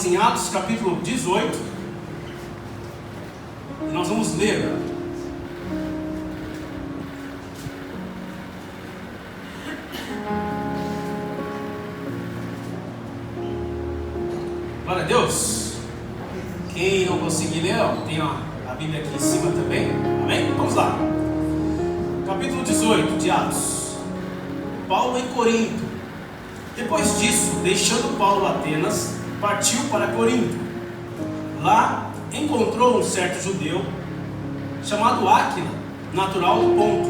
Estamos em Atos capítulo 18 e nós vamos ler. Glória a Deus. Quem não conseguir ler, tem a Bíblia aqui em cima também. Amém? Vamos lá. Capítulo 18 de Atos. Paulo em Corinto. Depois disso, deixando Paulo Atenas, partiu para Corinto. Lá encontrou um certo judeu chamado Áquila, natural do Ponto,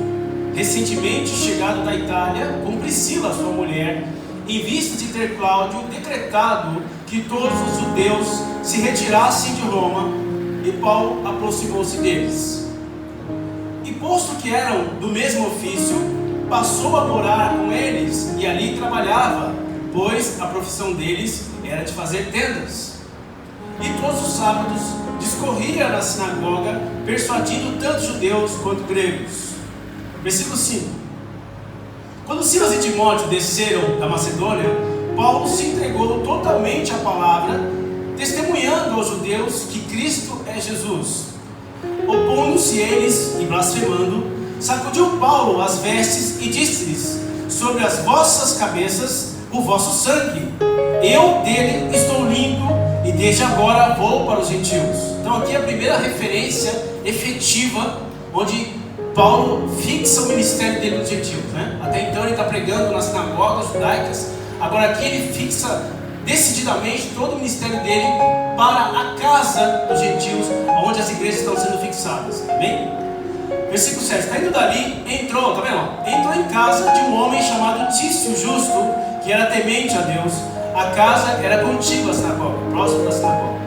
recentemente chegado da Itália com Priscila, sua mulher, em vista de ter Cláudio decretado que todos os judeus se retirassem de Roma, e Paulo aproximou-se deles. E posto que eram do mesmo ofício, passou a morar com eles e ali trabalhava, pois a profissão deles era de fazer tendas. E todos os sábados discorria na sinagoga, persuadindo tanto judeus quanto gregos. Versículo 5. Quando Silas e Timóteo desceram da Macedônia, Paulo se entregou totalmente à palavra, testemunhando aos judeus que Cristo é Jesus. Opondo-se eles e blasfemando, sacudiu Paulo as vestes e disse-lhes: sobre as vossas cabeças o vosso sangue, eu dele estou limpo, e desde agora vou para os gentios. Então aqui é a primeira referência efetiva onde Paulo fixa o ministério dele nos gentios, né? Até então ele está pregando nas sinagogas judaicas, agora aqui ele fixa decididamente todo o ministério dele para a casa dos gentios, onde as igrejas estão sendo fixadas. Amém? Versículo 7. Saindo dali, entrou, tá vendo? Entrou em casa de um homem chamado Tício Justo, que era temente a Deus. A casa era contígua à sinagoga, próximo da sinagoga.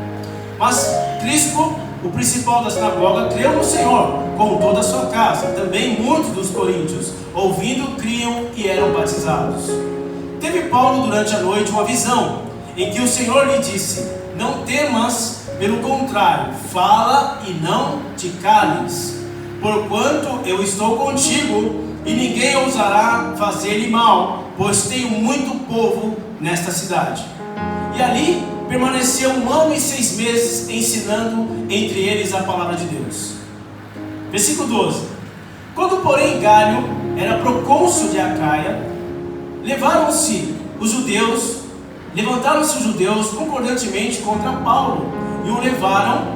Mas Crispo, o principal da sinagoga, creu no Senhor com toda a sua casa. Também muitos dos coríntios, ouvindo, criam e eram batizados. Teve Paulo durante a noite uma visão, em que o Senhor lhe disse: não temas, pelo contrário, fala e não te cales, porquanto eu estou contigo, e ninguém ousará fazer-lhe mal, pois tenho muito povo nesta cidade. E ali permaneceu 1 ano e 6 meses, ensinando entre eles a palavra de Deus. Versículo 12. Quando porém Galho era procônsul de Acaia, levantaram-se os judeus concordantemente contra Paulo, e o levaram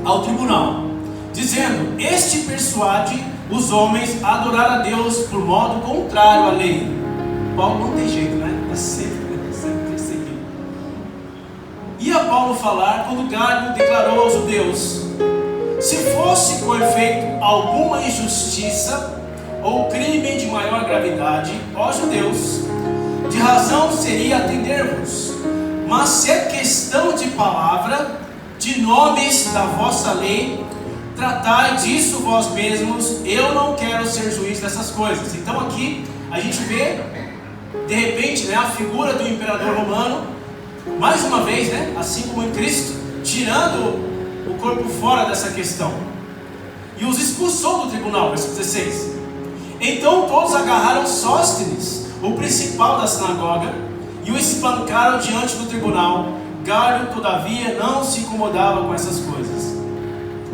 ao tribunal, dizendo: este persuade os homens a adorar a Deus por modo contrário à lei. Paulo não tem jeito, né? É sempre perseguido. Ia Paulo falar quando Galho declarou aos judeus: se fosse com efeito alguma injustiça ou crime de maior gravidade, ó judeus, de razão seria atender-vos. Mas se é questão de palavra, de nomes da vossa lei, tratai disso vós mesmos, eu não quero ser juiz dessas coisas. Então aqui a gente vê, de repente, né, a figura do imperador romano, mais uma vez, né, assim como em Cristo, tirando o corpo fora dessa questão, e os expulsou do tribunal. Versículo 16. Então todos agarraram Sóstenes, o principal da sinagoga, e o espancaram diante do tribunal. Galho, todavia, não se incomodava com essas coisas.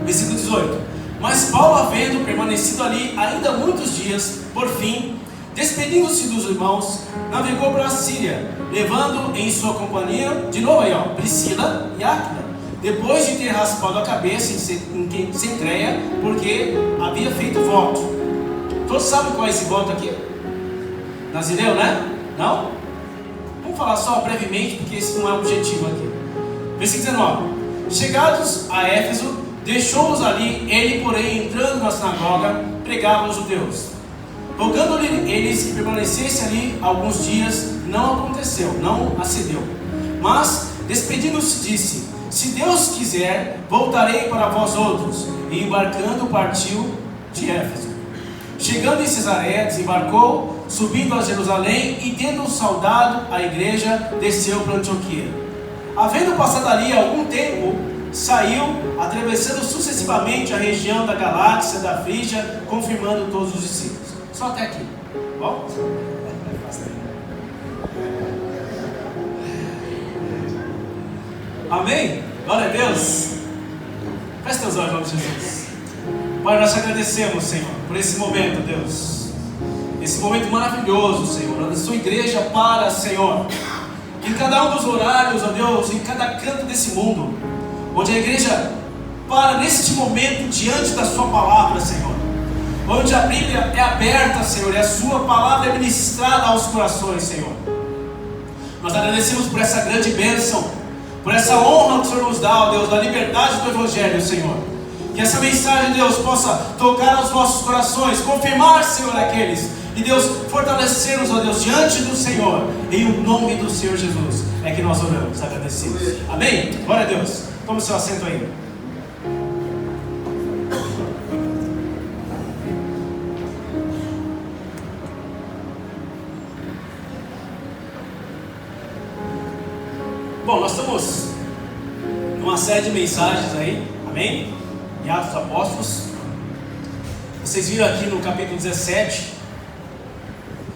Versículo 18. Mas Paulo, havendo permanecido ali ainda muitos dias, por fim, despedindo-se dos irmãos, navegou para a Síria, levando em sua companhia, de novo aí, Priscila e Áquila, depois de ter raspado a cabeça em Cencreia, porque havia feito voto. Todos sabem qual é esse voto aqui? Nazireu, né? Não? Vamos falar só brevemente, porque esse não é o objetivo aqui. Versículo 19. Chegados a Éfeso, deixou-os ali, ele, porém, entrando na sinagoga, pregava aos judeus. Rogando-lhe eles que permanecesse ali alguns dias, não aconteceu, não acedeu. Mas, despedindo-se, disse: se Deus quiser, voltarei para vós outros. E embarcando, partiu de Éfeso. Chegando em Cesareia, desembarcou, subindo a Jerusalém, e tendo saudado a igreja, desceu para Antioquia. Havendo passado ali algum tempo, saiu, atravessando sucessivamente a região da Galácia, da Frígia, confirmando todos os discípulos. Só até aqui. Bom? Amém? Glória a Deus. Feche teus olhos, em nome de Jesus. Pai, nós te agradecemos, Senhor, por esse momento, Deus. Esse momento maravilhoso, Senhor, da sua igreja para, Senhor, em cada um dos horários, ó Deus, em cada canto desse mundo, onde a igreja para neste momento diante da sua palavra, Senhor, onde a Bíblia é aberta, Senhor, e a sua palavra é ministrada aos corações, Senhor. Nós agradecemos por essa grande bênção, por essa honra que o Senhor nos dá, ó Deus, da liberdade do Evangelho, Senhor. Que essa mensagem, Deus, possa tocar aos nossos corações, confirmar, Senhor, aqueles, e Deus, fortalecer-nos, ó Deus, diante do Senhor, em o nome do Senhor Jesus, é que nós oramos, agradecidos. Amém? Glória a Deus. Tome o seu assento aí. Bom, nós estamos numa série de mensagens aí, amém? Em Atos dos Apóstolos. Vocês viram aqui no capítulo 17,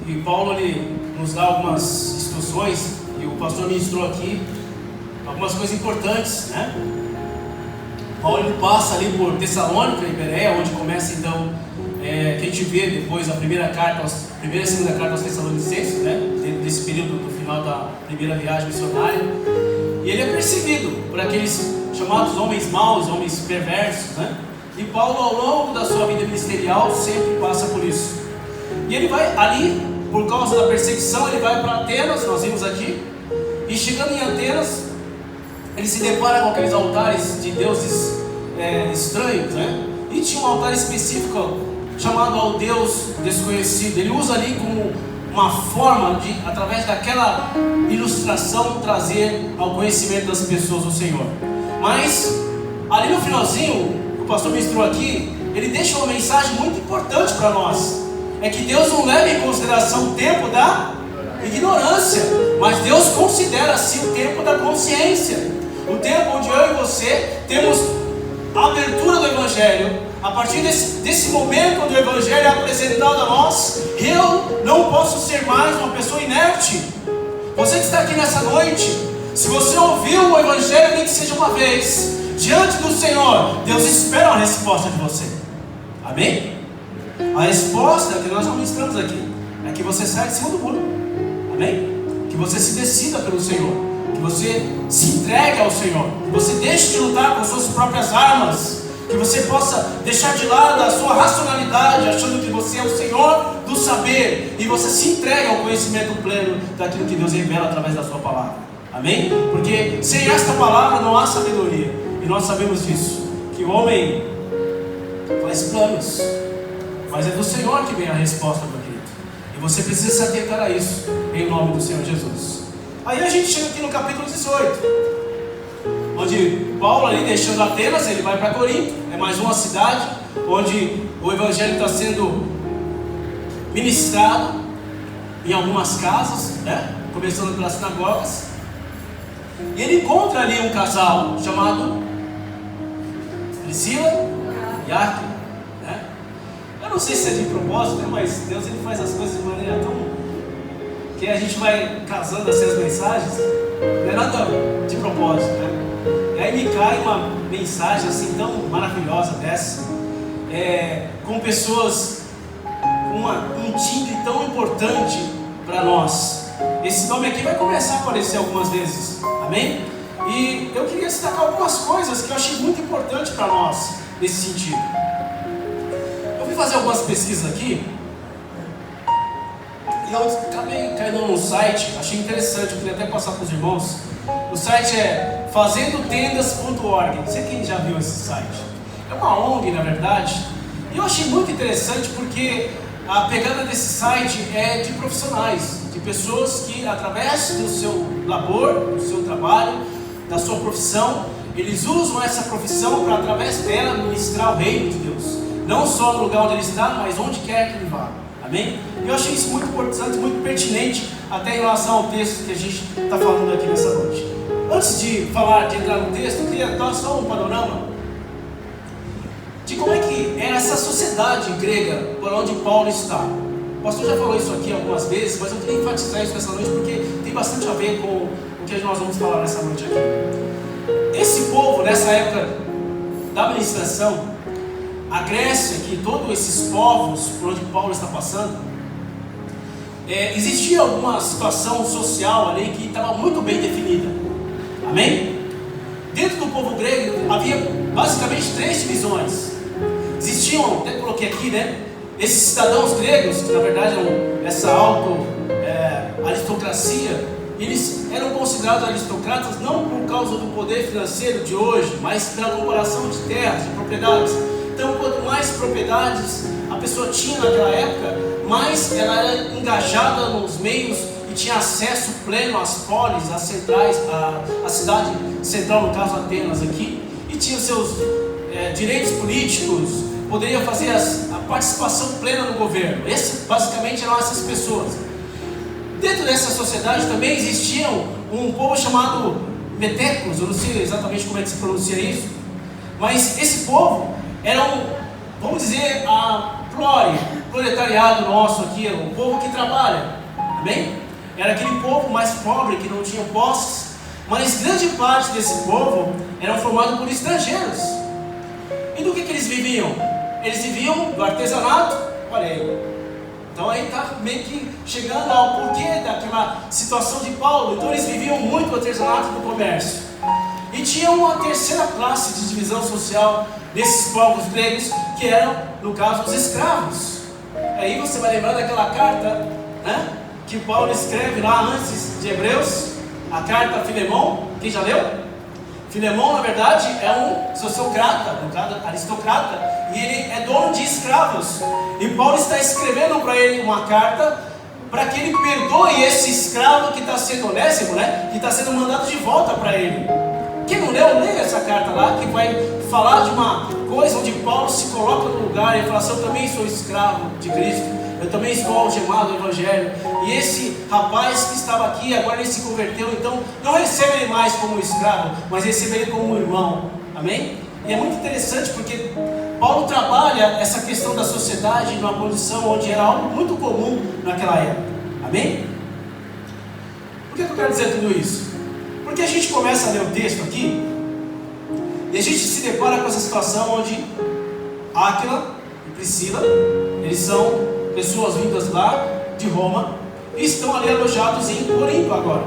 e Paulo ele nos dá algumas instruções, e o pastor ministrou aqui algumas coisas importantes, né? Paulo ele passa ali por Tessalônica e Bereia, onde começa então, que a gente vê depois a primeira e segunda carta aos Tessalonicenses, né? Desse período do final da primeira viagem missionária. E ele é perseguido por aqueles chamados homens maus, homens perversos, né? E Paulo, ao longo da sua vida ministerial, sempre passa por isso. E ele vai ali, por causa da perseguição, ele vai para Atenas, nós vimos aqui. E chegando em Atenas, ele se depara com aqueles altares de deuses estranhos, né? E tinha um altar específico chamado ao Deus desconhecido. Ele usa ali como uma forma de, através daquela ilustração, trazer ao conhecimento das pessoas o Senhor. Mas, ali no finalzinho, o pastor ministrou aqui, ele deixa uma mensagem muito importante para nós. É que Deus não leva em consideração o tempo da ignorância, mas Deus considera sim o tempo da consciência. O tempo onde eu e você temos a abertura do Evangelho. A partir desse momento onde o Evangelho é apresentado a nós, eu não posso ser mais uma pessoa inerte. Você que está aqui nessa noite, se você ouviu o Evangelho, nem que seja uma vez, diante do Senhor, Deus espera uma resposta de você. Amém? A resposta que nós ministramos aqui é que você saia de cima do muro. Amém? Que você se decida pelo Senhor, que você se entregue ao Senhor, que você deixe de lutar com as suas próprias armas, que você possa deixar de lado a sua racionalidade, achando que você é o Senhor do saber, e você se entregue ao conhecimento pleno daquilo que Deus revela através da sua palavra. Amém? Porque sem esta palavra não há sabedoria, e nós sabemos disso, que o homem faz planos, mas é do Senhor que vem a resposta, meu querido, e você precisa se atentar a isso, em nome do Senhor Jesus. Aí a gente chega aqui no capítulo 18, onde Paulo, ali deixando Atenas, ele vai para Corinto. É mais uma cidade onde o Evangelho está sendo ministrado em algumas casas, né? Começando pelas sinagogas. E ele encontra ali um casal chamado Priscila e Áquila, né? Eu não sei se é de propósito, né? Mas Deus ele faz as coisas de maneira tão... que a gente vai casando assim as mensagens. Não é nada de propósito, né? E aí me cai uma mensagem assim tão maravilhosa dessa, com pessoas com um timbre tão importante para nós. Esse nome aqui vai começar a aparecer algumas vezes, amém? E eu queria destacar algumas coisas que eu achei muito importante para nós nesse sentido. Eu fui fazer algumas pesquisas aqui e eu acabei caindo num site, achei interessante, eu queria até passar para os irmãos. O site é fazendotendas.org. Não sei quem já viu esse site. É uma ONG, na verdade. E eu achei muito interessante porque a pegada desse site é de profissionais, de pessoas que, através do seu labor, do seu trabalho, da sua profissão, eles usam essa profissão para, através dela, ministrar o reino de Deus. Não só no lugar onde ele está, mas onde quer que ele vá. Amém? E eu achei isso muito importante, muito pertinente, até em relação ao texto que a gente está falando aqui nessa noite. Antes de entrar no texto, eu queria dar só um panorama de como é que é essa sociedade grega por onde Paulo está. O pastor já falou isso aqui algumas vezes, mas eu queria enfatizar isso nessa noite porque tem bastante a ver com o que nós vamos falar nessa noite aqui. esse povo, nessa época da administração, a Grécia, que todos esses povos por onde Paulo está passando, existia alguma situação social ali que estava muito bem definida. Amém? Dentro do povo grego havia basicamente 3 divisões. Existiam, até coloquei aqui, né? Esses cidadãos gregos, que na verdade eram essa aristocracia, eles eram considerados aristocratas não por causa do poder financeiro de hoje, mas pela comparação de terras, de propriedades. Então, quanto mais propriedades a pessoa tinha naquela época, mais ela era engajada nos meios e tinha acesso pleno às polis, às centrais, à cidade central, no caso Atenas aqui, e tinha seus direitos políticos, poderia fazer a participação plena no governo. Basicamente eram essas pessoas. Dentro dessa sociedade também existia um povo chamado Metecos, eu não sei exatamente como é que se pronuncia isso, mas esse povo era vamos dizer, proletariado nosso aqui, o povo que trabalha, amém? Era aquele povo mais pobre que não tinha posses, mas grande parte desse povo eram formados por estrangeiros. E do que eles viviam? Eles viviam do artesanato. Olha aí. Então aí está meio que chegando ao porquê daquela situação de Paulo. Então eles viviam muito do artesanato e do comércio. E tinha uma terceira classe de divisão social desses povos gregos, que eram, no caso, os escravos. Aí você vai lembrar daquela carta, né, que Paulo escreve lá antes de Hebreus, a carta a Filemão. Quem já leu? Filemão, na verdade, é um sociocrata, no caso aristocrata, e ele é dono de escravos. E Paulo está escrevendo para ele uma carta para que ele perdoe esse escravo que está sendo Onésimo, né? Que está sendo mandado de volta para ele. Quem não leu, leia essa carta lá, que vai falar de uma coisa onde Paulo se coloca no lugar e fala assim: eu também sou escravo de Cristo, eu também estou algemado ao Evangelho. E esse rapaz que estava aqui, agora ele se converteu, então não recebe ele mais como escravo, mas recebe ele como um irmão. Amém? E é muito interessante porque Paulo trabalha essa questão da sociedade numa condição onde era algo muito comum naquela época. Amém? Por que eu quero dizer tudo isso? Porque a gente começa a ler o texto aqui e a gente se depara com essa situação onde Áquila e Priscila, eles são pessoas vindas lá de Roma e estão ali alojados em Corinto agora.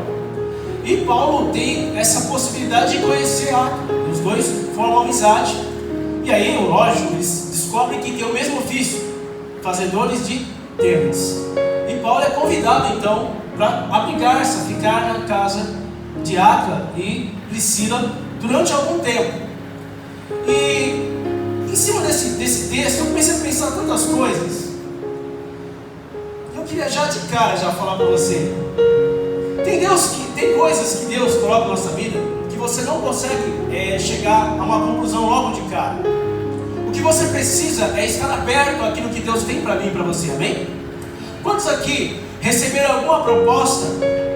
E Paulo tem essa possibilidade de conhecer Áquila. Os dois formam amizade. E aí, lógico, eles descobrem que tem o mesmo ofício, fazedores de tendas. E Paulo é convidado então para abrigar-se, a ficar na casa de Áquila e Priscila durante algum tempo. E em cima desse texto eu comecei a pensar tantas coisas. Eu queria já de cara falar para você. Tem coisas que Deus coloca na nossa vida que você não consegue chegar a uma conclusão logo de cara. O que você precisa é estar aberto àquilo que Deus tem para mim e para você, amém? Quantos aqui receberam alguma proposta,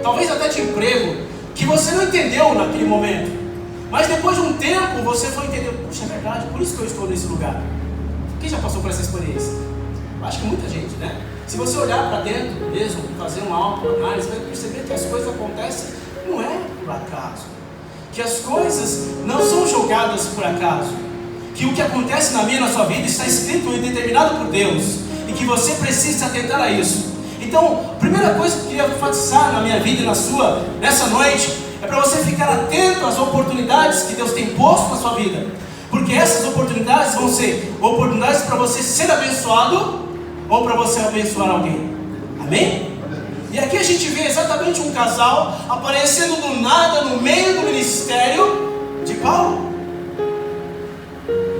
talvez até de emprego, que você não entendeu naquele momento, mas depois de um tempo você foi entender: puxa, é verdade, por isso que eu estou nesse lugar. Quem já passou por essa experiência? Acho que muita gente, né? Se você olhar para dentro mesmo, fazer uma autoanálise, vai perceber que as coisas acontecem não é por acaso, que as coisas não são jogadas por acaso, que o que acontece na minha e na sua vida está escrito e determinado por Deus, e que você precisa se atentar a isso. Então, a primeira coisa que eu queria enfatizar na minha vida e na sua, nessa noite, é para você ficar atento às oportunidades que Deus tem posto na sua vida. Porque essas oportunidades vão ser oportunidades para você ser abençoado ou para você abençoar alguém. Amém? E aqui a gente vê exatamente um casal aparecendo do nada no meio do ministério de Paulo.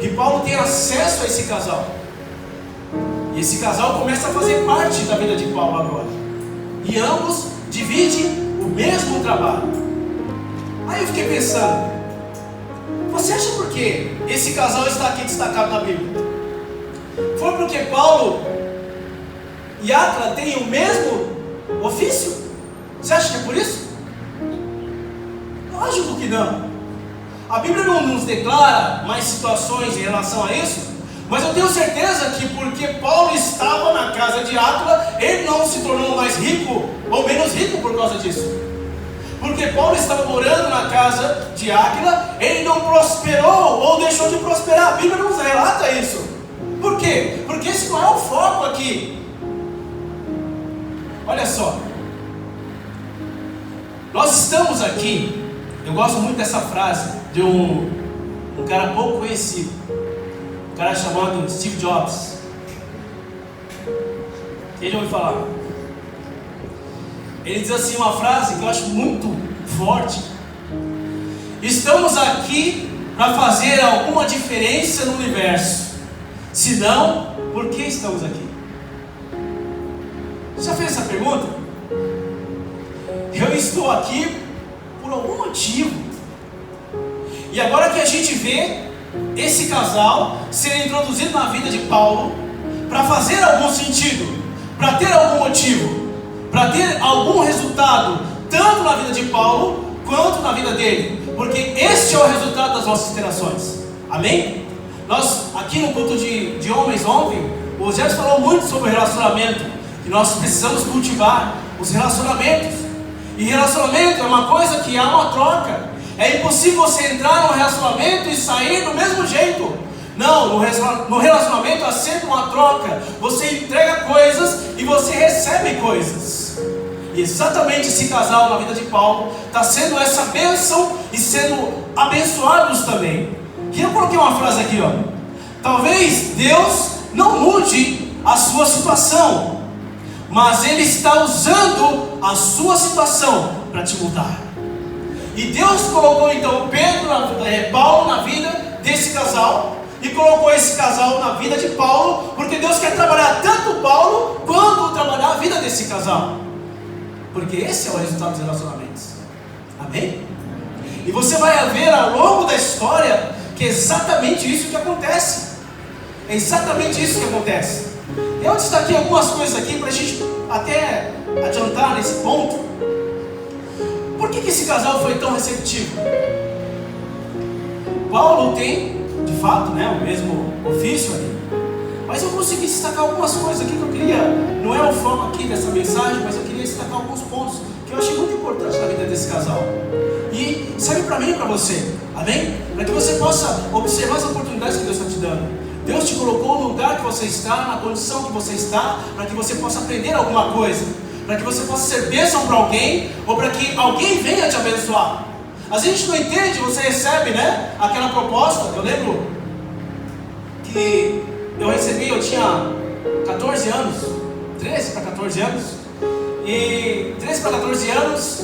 E Paulo tem acesso a esse casal. E esse casal começa a fazer parte da vida de Paulo agora. E ambos dividem o mesmo trabalho. Aí eu fiquei pensando: você acha por que esse casal está aqui destacado na Bíblia? Foi porque Paulo e Áquila têm o mesmo ofício? Você acha que é por isso? Lógico que não. A Bíblia não nos declara mais situações em relação a isso. Mas eu tenho certeza que porque Paulo estava na casa de Áquila, ele não se tornou mais rico ou menos rico por causa disso. porque Paulo estava morando na casa de Áquila, ele não prosperou ou deixou de prosperar. A Bíblia não nos relata isso. Por quê? Porque esse não é o foco aqui. Olha só, nós estamos aqui, eu gosto muito dessa frase de um cara pouco conhecido, um cara chamado Steve Jobs. Quem já ouviu falar? Ele diz assim uma frase que eu acho muito forte: estamos aqui para fazer alguma diferença no universo, se não, por que estamos aqui? Você já fez essa pergunta? Eu estou aqui por algum motivo. E agora que a gente vê esse casal ser introduzido na vida de Paulo, para fazer algum sentido, para ter algum motivo, para ter algum resultado, tanto na vida de Paulo, quanto na vida dele, porque este é o resultado das nossas interações, amém? Nós, aqui no culto de homens ontem, o Zé falou muito sobre relacionamento, que nós precisamos cultivar os relacionamentos, e relacionamento é uma coisa que há uma troca. É impossível você entrar num relacionamento e sair do mesmo jeito. Não, no relacionamento há sempre uma troca. Você entrega coisas e você recebe coisas. E exatamente esse casal na vida de Paulo está sendo essa bênção e sendo abençoados também. E eu coloquei uma frase aqui, ó. Talvez Deus não mude a sua situação, mas Ele está usando a sua situação para te mudar. E Deus colocou então Paulo na vida desse casal, e colocou esse casal na vida de Paulo, porque Deus quer trabalhar tanto Paulo quanto trabalhar a vida desse casal, porque esse é o resultado dos relacionamentos, amém? E você vai ver ao longo da história que é exatamente isso que acontece. É exatamente isso que acontece. Eu destaquei algumas coisas aqui para a gente até adiantar nesse ponto. Por que esse casal foi tão receptivo? Paulo tem, de fato, o mesmo ofício ali, mas eu consegui destacar algumas coisas aqui que eu queria, não é o foco aqui dessa mensagem, mas eu queria destacar alguns pontos que eu achei muito importantes na vida desse casal, e serve para mim e para você, amém? Para que você possa observar as oportunidades que Deus está te dando. Deus te colocou no lugar que você está, na condição que você está, para que você possa aprender alguma coisa, para que você possa ser bênção para alguém, ou para que alguém venha te abençoar. Às vezes a gente não entende, você recebe, aquela proposta. Eu lembro que eu recebi, eu tinha 14 anos, 13 para 14 anos, e 13 para 14 anos,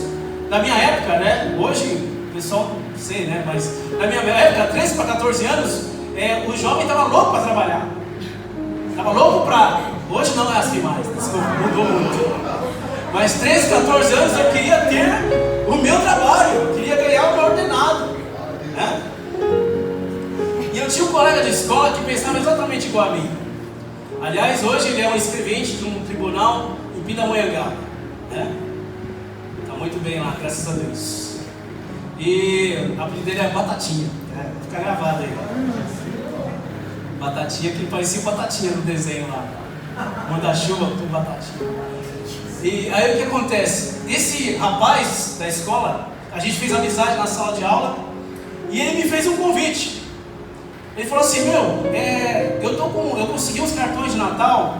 na minha época, hoje, o pessoal, não sei, mas na minha época, 13 para 14 anos, o jovem estava louco para trabalhar, estava louco para, hoje não é assim mais, mudou muito, mas 13, 14 anos eu queria ter o meu trabalho, eu queria ganhar o meu ordenado, e eu tinha um colega de escola que pensava exatamente igual a mim. Aliás, hoje ele é um escrevente de um tribunal em Pindamonhangaba, está muito bem lá, graças a Deus, e o apelido dele é Batatinha, fica gravado aí, Batatinha, que parecia Batatinha no desenho lá, manda-chuva com Batatinha. E aí o que acontece? Esse rapaz da escola, a gente fez amizade na sala de aula, e ele me fez um convite. Ele falou assim: eu consegui uns cartões de Natal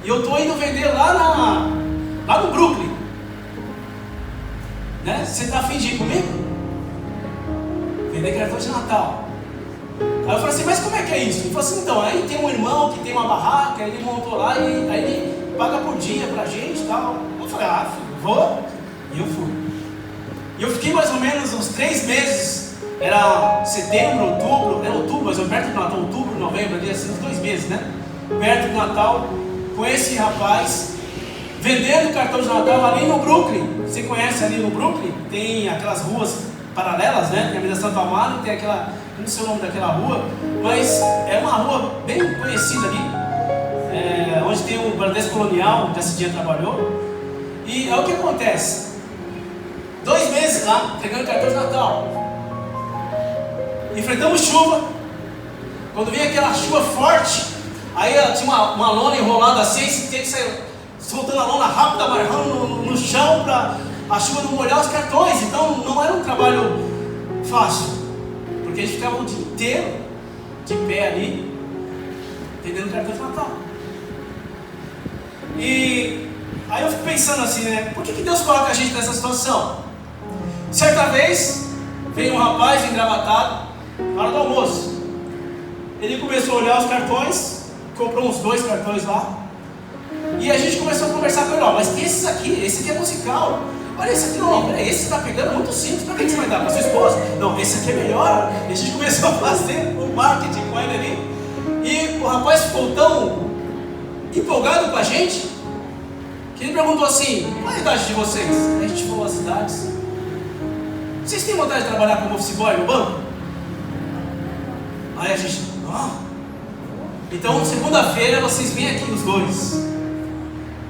e eu estou indo vender lá no Brooklyn, Você está afim de ir comigo? Vender cartão de Natal. Aí eu falei assim: mas como é que é isso? Ele falou assim: então, aí tem um irmão que tem uma barraca, ele montou lá e aí ele paga por dia pra gente e tal. Eu falei: filho, vou. E eu fui. E eu fiquei mais ou menos uns 3 meses, era setembro, outubro, mas perto do Natal, outubro, novembro, ali assim, uns 2 meses, perto do Natal, com esse rapaz, vendendo cartão de Natal ali no Brooklyn. Você conhece ali no Brooklyn? Tem aquelas ruas paralelas, Tem a Avenida Santo Amaro, tem aquela, não sei o nome daquela rua, mas é uma rua bem conhecida ali, onde tem o Bradesco Colonial, onde esse dia trabalhou. E é o que acontece: 2 meses lá, entregando cartão de Natal, enfrentamos chuva. Quando vinha aquela chuva forte, aí tinha uma lona enrolada assim, você tinha que sair soltando a lona rápido, amarrando no chão a chuva não molhar os cartões. Então não era um trabalho fácil, porque a gente ficava o dia inteiro de pé ali, vendendo cartão de Natal. E aí eu fico pensando assim, né? Por que Deus coloca a gente nessa situação? Certa vez, veio um rapaz engravatado, na hora do almoço. Ele começou a olhar os cartões, comprou uns 2 cartões lá. E a gente começou a conversar com ele, ó, mas tem esse aqui é musical. Olha, esse aqui não, peraí, esse tá pegando muito simples, pra que você vai dar? Pra sua esposa? Não, esse aqui é melhor. E a gente começou a fazer o marketing com ele ali. E o rapaz ficou tão empolgado com a gente, que ele perguntou assim, qual a idade de vocês? Aí a gente falou as idades. Vocês têm vontade de trabalhar como office boy no banco? Aí a gente, então segunda-feira vocês vêm aqui os 2.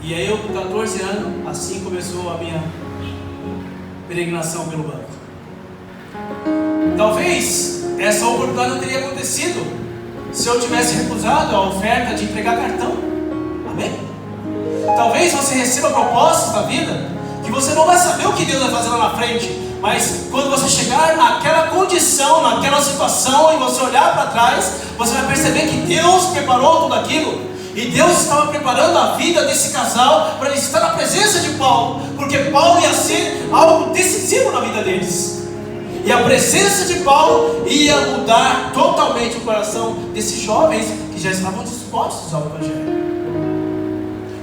E aí eu com 14 anos, assim começou a minha peregrinação pelo banco. Talvez essa oportunidade não teria acontecido se eu tivesse recusado a oferta de entregar cartão. Amém? Talvez você receba propostas da vida que você não vai saber o que Deus vai fazer lá na frente, mas quando você chegar naquela condição, naquela situação, e você olhar para trás, você vai perceber que Deus preparou tudo aquilo. E Deus estava preparando a vida desse casal para estar na presença de Paulo, porque Paulo ia ser algo decisivo na vida deles. E a presença de Paulo ia mudar totalmente o coração desses jovens que já estavam dispostos ao Evangelho.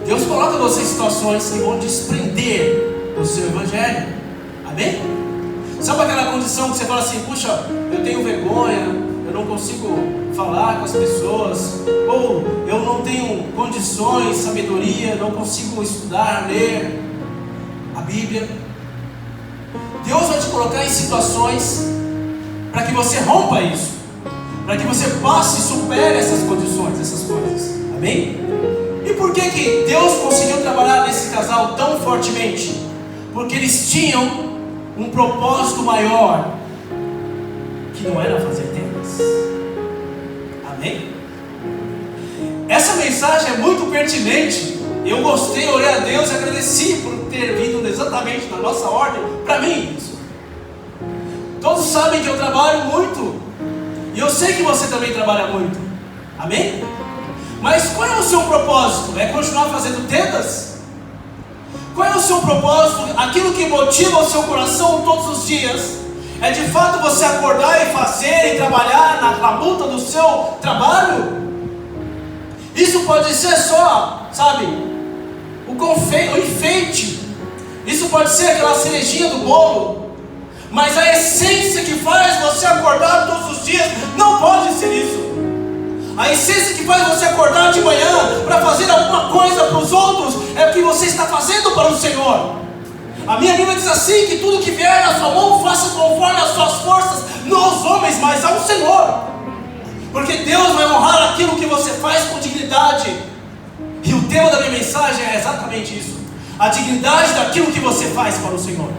Deus coloca você em situações que vão desprender do seu Evangelho. Amém? Sabe aquela condição que você fala assim, puxa, eu tenho vergonha, eu não consigo falar com as pessoas, ou eu não tenho condições, sabedoria, não consigo estudar, ler a Bíblia. Deus vai te colocar em situações para que você rompa isso, para que você passe e supere essas condições, essas coisas. Amém? E por que Deus conseguiu trabalhar nesse casal tão fortemente? Porque eles tinham um propósito maior, que não era fazer tendas. Amém? Essa mensagem é muito pertinente. Eu gostei, orei a Deus e agradeci por ter vindo exatamente na nossa ordem para mim. Todos sabem que eu trabalho muito, e eu sei que você também trabalha muito. Amém? Mas qual é o seu propósito? É continuar fazendo tendas? Qual é o seu propósito? Aquilo que motiva o seu coração todos os dias é de fato você acordar e fazer e trabalhar na luta do seu trabalho? Isso pode ser só, sabe, o enfeite. Isso pode ser aquela cerejinha do bolo. Mas a essência que faz você acordar todos os dias não pode ser isso. A essência que faz você acordar de manhã para fazer alguma coisa para os outros é o que você está fazendo para o Senhor. A minha Bíblia diz assim, que tudo que vier na sua mão, faça conforme as suas forças, não aos homens, mas ao Senhor. Porque Deus vai honrar aquilo que você faz com dignidade. E o tema da minha mensagem é exatamente isso: a dignidade daquilo que você faz para o Senhor.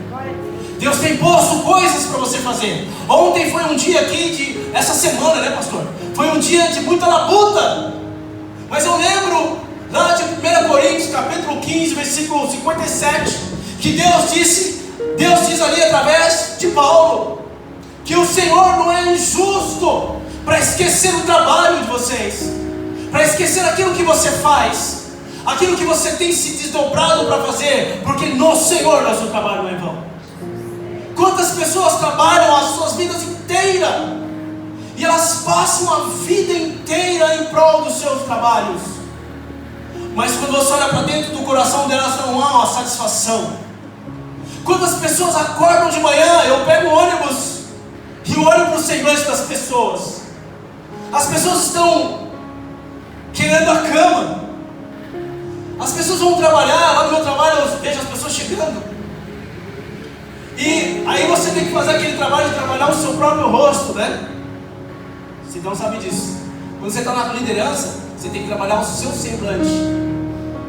Deus tem posto coisas para você fazer. Ontem foi um dia aqui essa semana, né, pastor? Foi um dia de muita labuta. Mas eu lembro lá de 1 Coríntios capítulo 15, versículo 57, que Deus diz ali através de Paulo, que o Senhor não é injusto para esquecer o trabalho de vocês, para esquecer aquilo que você faz, aquilo que você tem se desdobrado para fazer, porque no Senhor nosso trabalho não é vão. Quantas pessoas trabalham as suas vidas inteiras, e elas passam a vida inteira em prol dos seus trabalhos, mas quando você olha para dentro do coração delas, não há uma satisfação. Quantas pessoas acordam de manhã, eu pego o ônibus e olho para o semblante das pessoas. As pessoas estão querendo a cama. As pessoas vão trabalhar, lá no meu trabalho eu vejo as pessoas chegando. E aí você tem que fazer aquele trabalho de trabalhar o seu próprio rosto, né? Você não sabe disso. Quando você está na liderança, você tem que trabalhar o seu semblante,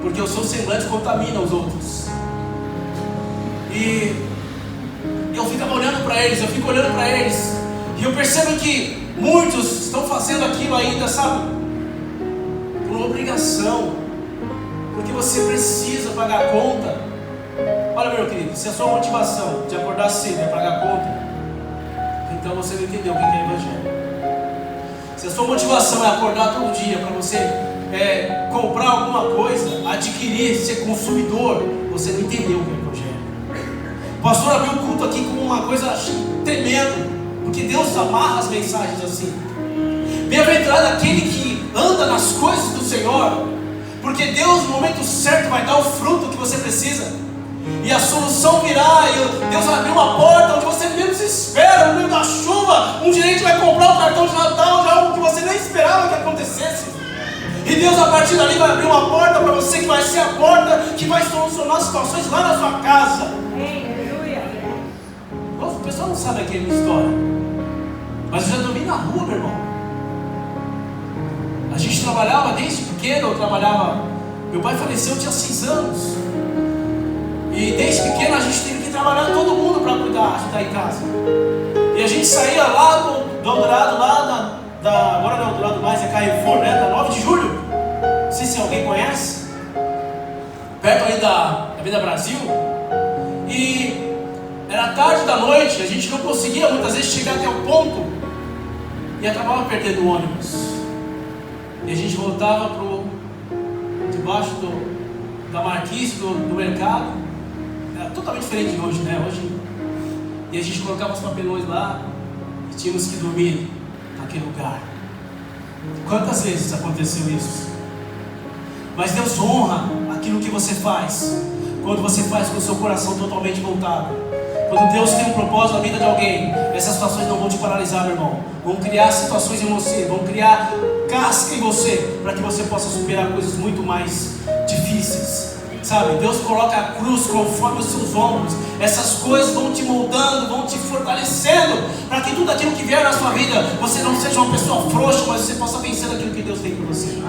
porque o seu semblante contamina os outros. E eu ficava olhando para eles, e eu percebo que muitos estão fazendo aquilo ainda, sabe, por obrigação, porque você precisa pagar a conta, Olha, meu querido, se a sua motivação de acordar cedo é pagar conta, então você não entendeu o que é evangelho. Se a sua motivação é acordar todo dia para você comprar alguma coisa, adquirir, ser consumidor, você não entendeu o que é evangelho. O pastor abriu o culto aqui com uma coisa tremenda, porque Deus amarra as mensagens assim. Bem-aventurado aquele que anda nas coisas do Senhor, porque Deus no momento certo vai dar o fruto que você precisa, e a solução virá, e Deus vai abrir uma porta onde você menos espera, no meio da chuva, um gerente vai comprar um cartão de Natal de algo que você nem esperava que acontecesse, e Deus a partir dali vai abrir uma porta para você, que vai ser a porta que vai solucionar situações lá na sua casa. O pessoal não sabe aqui a minha história, mas eu já dormi na rua, meu irmão. A gente trabalhava desde pequeno, meu pai faleceu, eu tinha 6 anos. E desde pequeno a gente teve que trabalhar todo mundo para cuidar, ajudar em casa. E a gente saía lá do Eldorado, agora não é Eldorado mais, é Carrefour, né? Da 9 de julho. Não sei se alguém conhece. Perto aí da Avenida Brasil. E era tarde da noite, a gente não conseguia muitas vezes chegar até o ponto. E acabava perdendo o ônibus. E a gente voltava debaixo da marquise do mercado. Era totalmente diferente de hoje, né? E a gente colocava os papelões lá e tínhamos que dormir naquele lugar. Quantas vezes aconteceu isso? Mas Deus honra aquilo que você faz, quando você faz com o seu coração totalmente voltado. Quando Deus tem um propósito na vida de alguém, essas situações não vão te paralisar, meu irmão. Vão criar situações em você, vão criar casca em você, para que você possa superar coisas muito mais difíceis. Sabe, Deus coloca a cruz conforme os seus ombros. Essas coisas vão te moldando, vão te fortalecendo, para que tudo aquilo que vier na sua vida, você não seja uma pessoa frouxa, mas você possa vencer aquilo que Deus tem para você.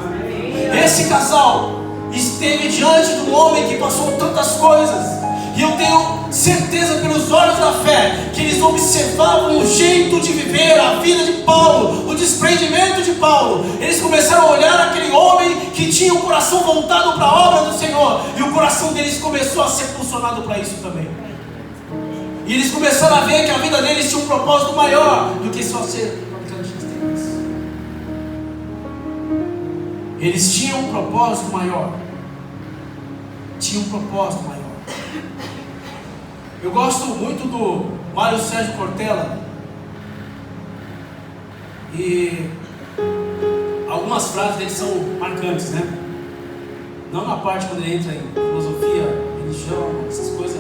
Esse casal esteve diante de um homem que passou tantas coisas, e eu tenho certeza pelos olhos da fé, que eles observavam o jeito de viver a vida de Paulo, o desprendimento de Paulo. Eles começaram a olhar aquele homem que tinha o coração voltado para a obra do Senhor, e o coração deles começou a ser funcionado para isso também. E eles começaram a ver que a vida deles tinha um propósito maior do que só ser fabricantes de tênis. Eles tinham um propósito maior. Eu gosto muito do Mário Sérgio Cortella, e algumas frases dele são marcantes, né? Não na parte quando ele entra em filosofia, religião, essas coisas,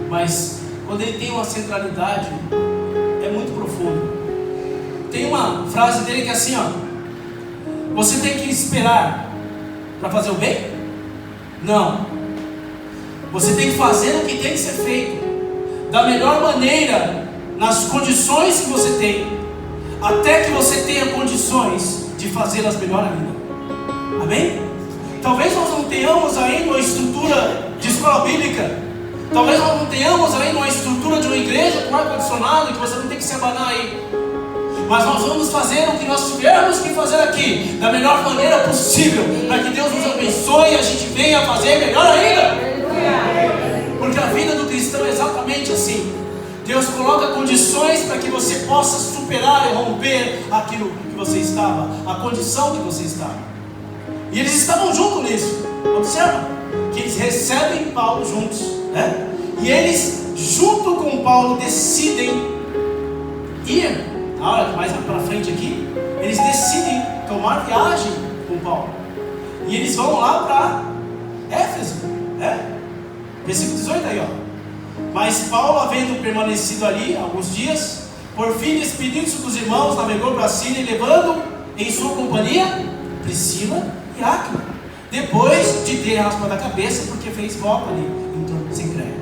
mas quando ele tem uma centralidade, é muito profundo. Tem uma frase dele que é assim, ó: você tem que esperar para fazer o bem? Não. Você tem que fazer o que tem que ser feito, da melhor maneira, nas condições que você tem, até que você tenha condições de fazê-las melhor ainda. Amém? Talvez nós não tenhamos ainda uma estrutura de escola bíblica, talvez nós não tenhamos ainda uma estrutura de uma igreja com ar-condicionado, que você não tem que se abanar aí, mas nós vamos fazer o que nós tivermos que fazer aqui, da melhor maneira possível, para que Deus nos abençoe e a gente venha fazer melhor ainda. Porque a vida do cristão é exatamente assim. Deus coloca condições para que você possa superar e romper aquilo que você estava, a condição que você estava. E eles estavam juntos nisso. Observa que eles recebem Paulo juntos, né? E eles, junto com Paulo, decidem ir. Na hora mais para frente aqui, eles decidem tomar viagem com Paulo. E eles vão lá para Éfeso, né? Versículo 18 aí, ó. Mas Paulo, havendo permanecido ali alguns dias, por fim, despedindo-se dos irmãos, navegou para a Síria, levando em sua companhia Priscila e Áquila, depois de ter raspado a cabeça, porque fez voto ali em Cencreia.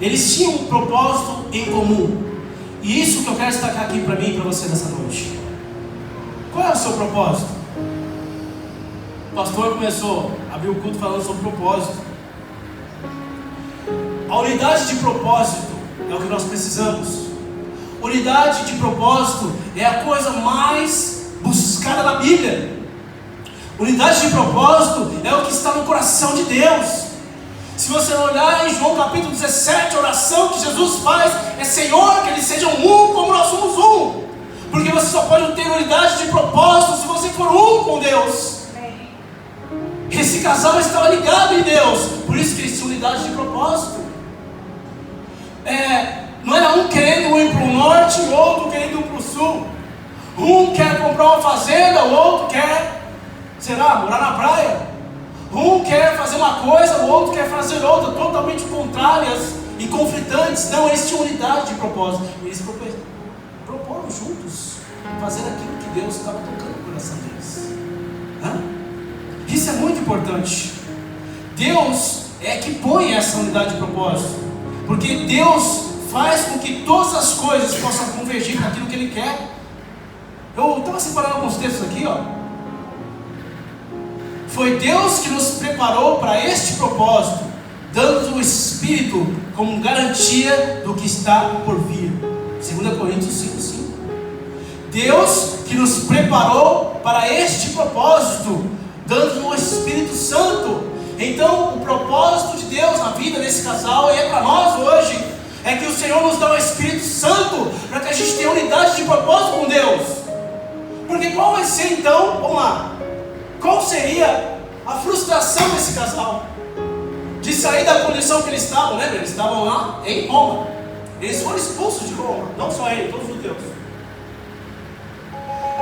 Eles tinham um propósito em comum, e isso que eu quero destacar aqui para mim e para você nessa noite. Qual é o seu propósito? O pastor começou a abrir o culto falando sobre propósito. A unidade de propósito é o que nós precisamos. Unidade de propósito é a coisa mais buscada na Bíblia. Unidade de propósito é o que está no coração de Deus. Se você olhar em João capítulo 17, a oração que Jesus faz é: Senhor, que eles sejam um como nós somos um. Porque você só pode ter unidade de propósito se você for um com Deus. Esse casal estava ligado em Deus, por isso que eles tinham unidade de propósito. Não era um querendo ir para o norte, o outro querendo ir para o sul. Um quer comprar uma fazenda, o outro quer, morar na praia. Um quer fazer uma coisa, o outro quer fazer outra, totalmente contrárias e conflitantes. Não, eles tinham unidade de propósito. Eles proporam juntos fazer aquilo que Deus estava tocando no coração deles. Isso é muito importante. Deus é que põe essa unidade de propósito, porque Deus faz com que todas as coisas possam convergir naquilo que Ele quer. Eu estava separando alguns textos aqui, Foi Deus que nos preparou para este propósito, dando-nos o Espírito como garantia do que está por vir. 2 Coríntios 5:5. Deus que nos preparou para este propósito, dando-nos o Espírito Santo. Então, o propósito de Deus na vida desse casal, e é para nós hoje, é que o Senhor nos dá o Espírito Santo, para que a gente tenha unidade de propósito com Deus. Porque qual vai ser então, vamos lá, qual seria a frustração desse casal? De sair da condição que eles estavam, lembra? Eles estavam lá em Roma. Eles foram expulsos de Roma, não só ele, todos os judeus.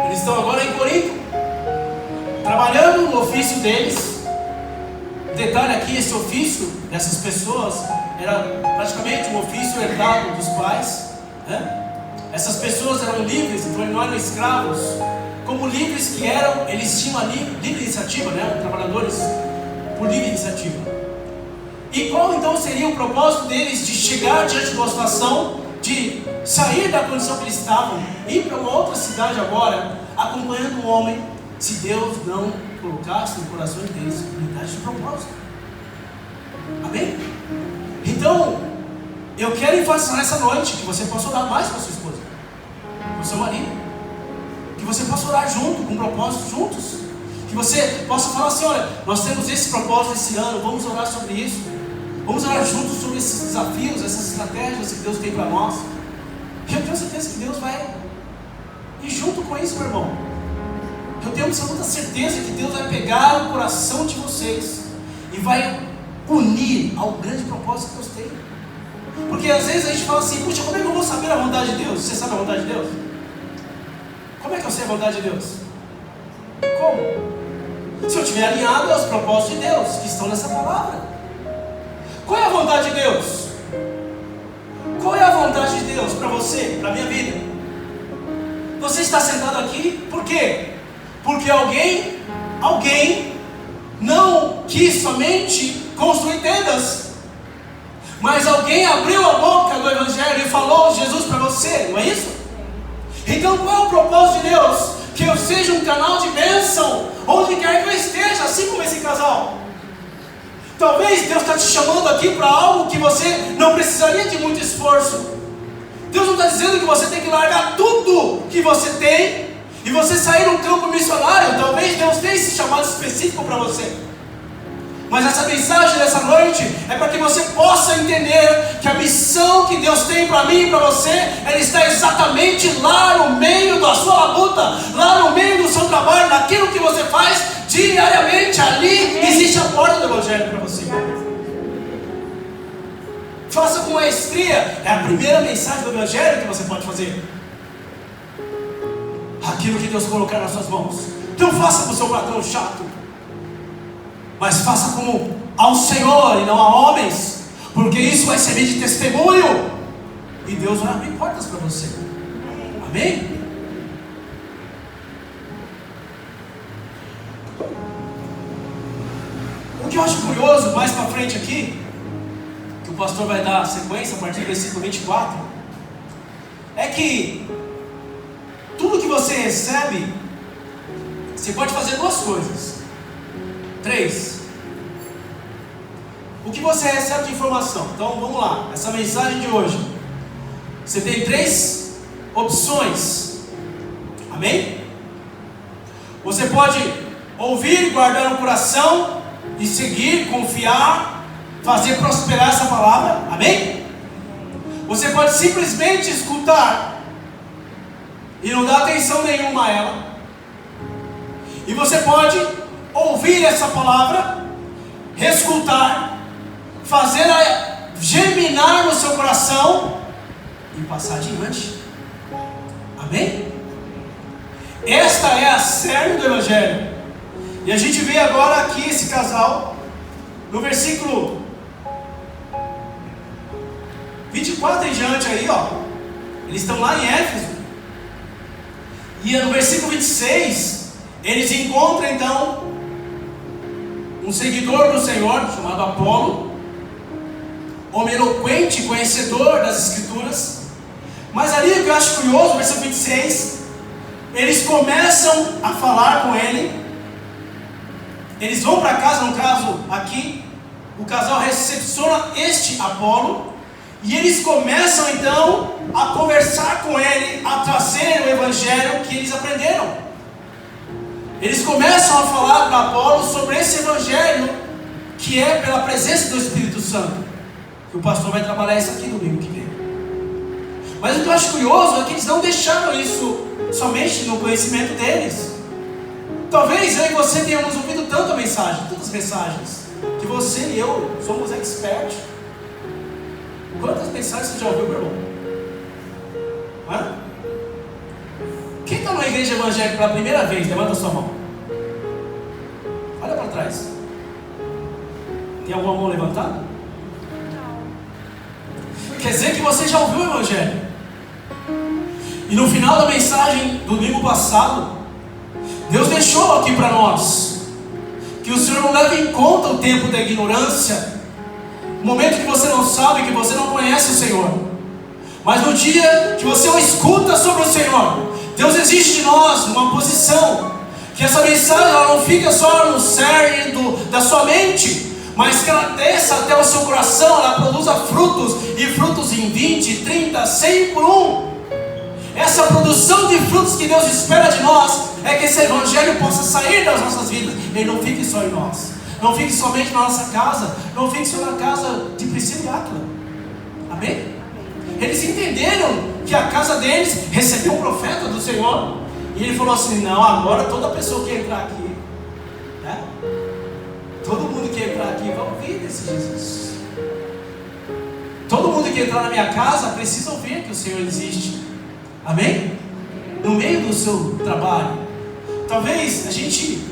Eles estão agora em Corinto, trabalhando no ofício deles. Detalhe aqui, esse ofício dessas pessoas era praticamente um ofício herdado dos pais, Essas pessoas eram livres, então não eram escravos. Como livres que eram, eles tinham a livre iniciativa, trabalhadores por livre iniciativa. E qual então seria o propósito deles de chegar diante de uma situação, de sair da condição que eles estavam, ir para uma outra cidade agora, acompanhando um homem, se Deus não colocasse no coração deles unidade de propósito? Amém? Então, eu quero enfatizar nessa noite que você possa orar mais com a sua esposa, com o seu marido, que você possa orar junto, com propósito juntos, que você possa falar assim: olha, nós temos esse propósito esse ano, vamos orar sobre isso, vamos orar juntos sobre esses desafios, essas estratégias que Deus tem para nós. Eu tenho certeza que Deus vai ir junto com isso, meu irmão. Eu tenho absoluta certeza que Deus vai pegar o coração de vocês e vai unir ao grande propósito que Deus tem. Porque às vezes a gente fala assim: puxa, como é que eu vou saber a vontade de Deus? Você sabe a vontade de Deus? Como é que eu sei a vontade de Deus? Como? Se eu estiver alinhado aos propósitos de Deus que estão nessa palavra. Qual é a vontade de Deus? Qual é a vontade de Deus para você, para a minha vida? Você está sentado aqui por quê? Porque alguém não quis somente construir tendas, mas alguém abriu a boca do Evangelho e falou Jesus para você, não é isso? Então qual é o propósito de Deus? Que eu seja um canal de bênção onde quer que eu esteja, assim como esse casal. Talvez Deus está te chamando aqui para algo que você não precisaria de muito esforço. Deus não está dizendo que você tem que largar tudo que você tem e você sair no campo missionário. Talvez Deus tenha esse chamado específico para você. Mas essa mensagem dessa noite é para que você possa entender que a missão que Deus tem para mim e para você, ela está exatamente lá no meio da sua labuta, lá no meio do seu trabalho, naquilo que você faz diariamente. Ali existe a porta do Evangelho para você. Faça com maestria. É a primeira mensagem do Evangelho que você pode fazer. Aquilo que Deus colocar nas suas mãos. Então faça com o seu patrão chato, mas faça como ao Senhor e não a homens, porque isso vai servir de testemunho e Deus vai abrir portas para você. Amém? O que eu acho curioso mais para frente aqui, que o pastor vai dar sequência a partir do versículo 24, é que tudo que você recebe, você pode fazer duas coisas. 3. O que você recebe de informação? Então vamos lá, essa mensagem de hoje, você tem 3 opções. Amém? Você pode ouvir, guardar no coração e seguir, confiar, fazer prosperar essa palavra. Amém? Você pode simplesmente escutar e não dar atenção nenhuma a ela. E você pode ouvir essa palavra, escutar, fazê-la germinar no seu coração e passar adiante. Amém? Esta é a cerne do Evangelho. E a gente vê agora aqui esse casal, no versículo 24 em diante aí, ó. Eles estão lá em Éfeso. E no versículo 26, eles encontram então um seguidor do Senhor, chamado Apolo, homem eloquente, conhecedor das Escrituras. Mas ali o que eu acho curioso, no versículo 26, eles começam a falar com ele. Eles vão para casa, no caso aqui, o casal recepciona este Apolo, e eles começam então a conversar com ele, a trazer o Evangelho que eles aprenderam. Eles começam a falar para Apolo sobre esse Evangelho, que é pela presença do Espírito Santo, que o pastor vai trabalhar isso aqui no domingo que vem. Mas o que eu acho curioso é que eles não deixaram isso somente no conhecimento deles. Talvez eu e você tenhamos ouvido tanta mensagem, tantas mensagens, que você e eu somos experts. Quantas mensagens você já ouviu, meu irmão? Hã? Quem está numa igreja evangélica pela primeira vez? Levanta a sua mão. Olha para trás. Tem alguma mão levantada? Não. Quer dizer que você já ouviu o Evangelho. E no final da mensagem do domingo passado, Deus deixou aqui para nós que o Senhor não leva em conta o tempo da ignorância, o momento que você não sabe, que você não conhece o Senhor. Mas no dia que você o escuta sobre o Senhor, Deus exige de nós uma posição, que essa mensagem ela não fica só no cerne da sua mente, mas que ela desça até o seu coração, ela produza frutos, e frutos em 20, 30, 100 por um. Essa produção de frutos que Deus espera de nós é que esse Evangelho possa sair das nossas vidas. Ele não fique só em nós, não fique somente na nossa casa, não fique só na casa de Priscila e Áquila. Amém? Eles entenderam que a casa deles recebeu um profeta do Senhor, e ele falou assim: não, agora toda pessoa que entrar aqui, né? Todo mundo que entrar aqui vai ouvir desse Jesus. Todo mundo que entrar na minha casa precisa ouvir que o Senhor existe. Amém? No meio do seu trabalho, talvez a gente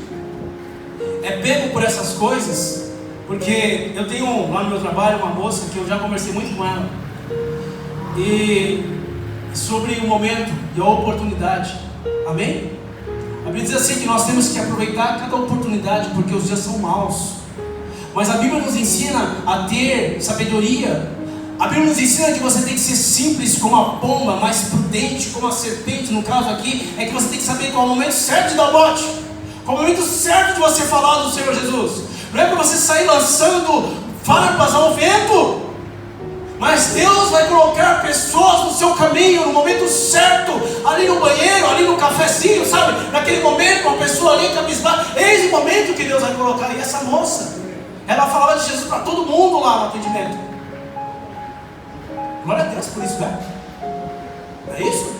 é pego por essas coisas, porque eu tenho lá no meu trabalho uma moça que eu já conversei muito com ela, e sobre o momento e a oportunidade. Amém? A Bíblia diz assim que nós temos que aproveitar cada oportunidade, porque os dias são maus. Mas a Bíblia nos ensina a ter sabedoria. A Bíblia nos ensina que você tem que ser simples como a pomba, mais prudente como a serpente. No caso aqui, é que você tem que saber qual é o momento certo de dar o bote, qual é o momento certo de você falar do Senhor Jesus. Não é para você sair lançando farpas ao vento, mas Deus vai colocar pessoas no seu caminho, no momento certo, ali no banheiro, ali no cafezinho, sabe? Naquele momento, uma pessoa ali cabisbaixa. Eis o momento que Deus vai colocar. E essa moça, ela falava de Jesus para todo mundo lá no atendimento. Glória a Deus por isso, né? É isso?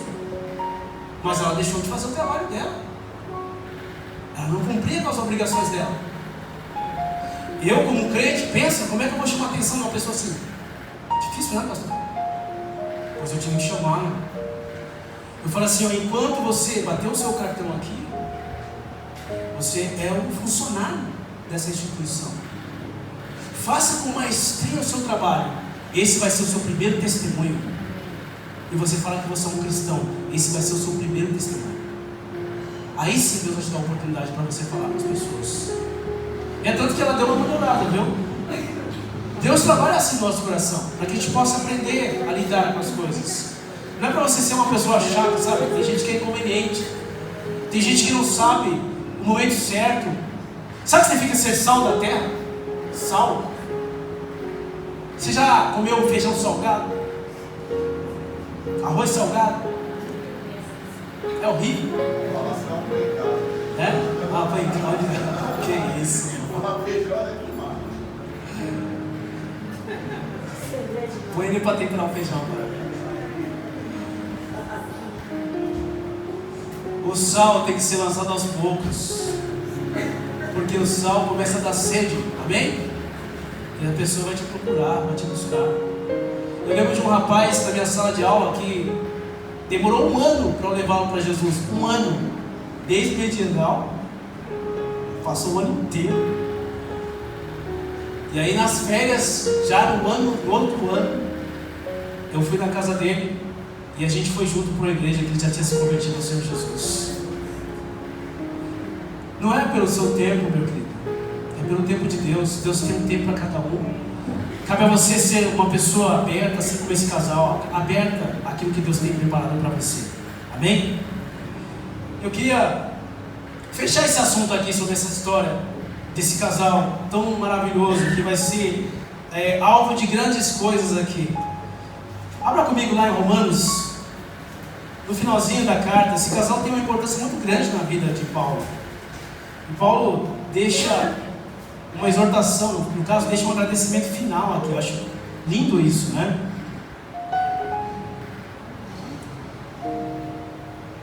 Mas ela deixou de fazer o trabalho dela. Ela não cumpria com as obrigações dela. Eu, como crente, penso: como é que eu vou chamar a atenção de uma pessoa assim? Difícil, né, pastor? Pois eu tive que chamar, né? Eu falo assim: ó, enquanto você bater o seu cartão aqui, você é um funcionário dessa instituição. Faça com maestria o seu trabalho. Esse vai ser o seu primeiro testemunho. E você fala que você é um cristão, esse vai ser o seu primeiro testemunho. Aí sim Deus vai te dar a oportunidade para você falar com as pessoas. É tanto que ela deu uma melhorada, viu? Deus trabalha assim no nosso coração, para que a gente possa aprender a lidar com as coisas. Não é para você ser uma pessoa chata, sabe? Tem gente que é inconveniente, tem gente que não sabe o momento certo. Sabe o que significa ser sal da terra? Sal. Você já comeu feijão salgado? Arroz salgado? É horrível. É? Ah, foi que é isso? Põe ele para temperar o feijão agora. O sal tem que ser lançado aos poucos, porque o sal começa a dar sede, amém? E a pessoa vai te procurar, vai te buscar. Eu lembro de um rapaz na minha sala de aula que demorou 1 ano para eu levá-lo para Jesus. 1 ano, desde o medieval, passou o ano inteiro. E aí nas férias, já no outro ano, eu fui na casa dele e a gente foi junto para uma igreja que ele já tinha se convertido ao Senhor Jesus. Não é pelo seu tempo, meu querido, é pelo tempo de Deus. Deus tem um tempo para cada um. Cabe a você ser uma pessoa aberta, assim como esse casal, aberta àquilo que Deus tem preparado para você. Amém? Eu queria fechar esse assunto aqui sobre essa história desse casal tão maravilhoso que vai ser alvo de grandes coisas aqui. Abra comigo lá em Romanos, no finalzinho da carta. Esse casal tem uma importância muito grande na vida de Paulo. E Paulo deixa uma exortação, no caso deixa um agradecimento final aqui. Eu acho lindo isso, né?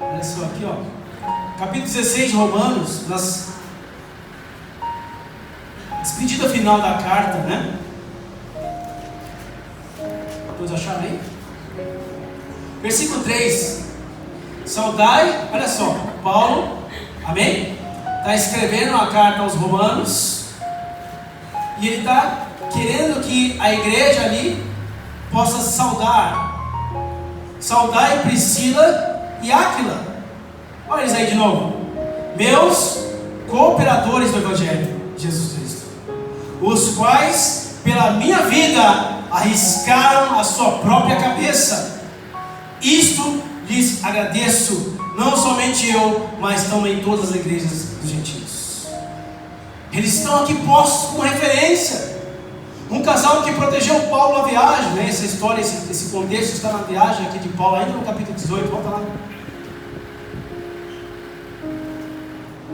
Olha só aqui, ó, capítulo 16 de Romanos, nas despedida final da carta, né? Todos acharam aí? Versículo 3. Saudai, olha só, Paulo, amém? Está escrevendo a carta aos romanos e ele está querendo que a igreja ali possa saudar. Saudai Priscila e Áquila. Olha eles aí de novo. Meus cooperadores do Evangelho de Jesus Cristo, os quais pela minha vida arriscaram a sua própria cabeça. Isto lhes agradeço, não somente eu, mas também todas as igrejas dos gentios. Eles estão aqui postos como referência. Um casal que protegeu Paulo na viagem, né? Essa história, esse contexto está na viagem aqui de Paulo, ainda no capítulo 18, volta lá.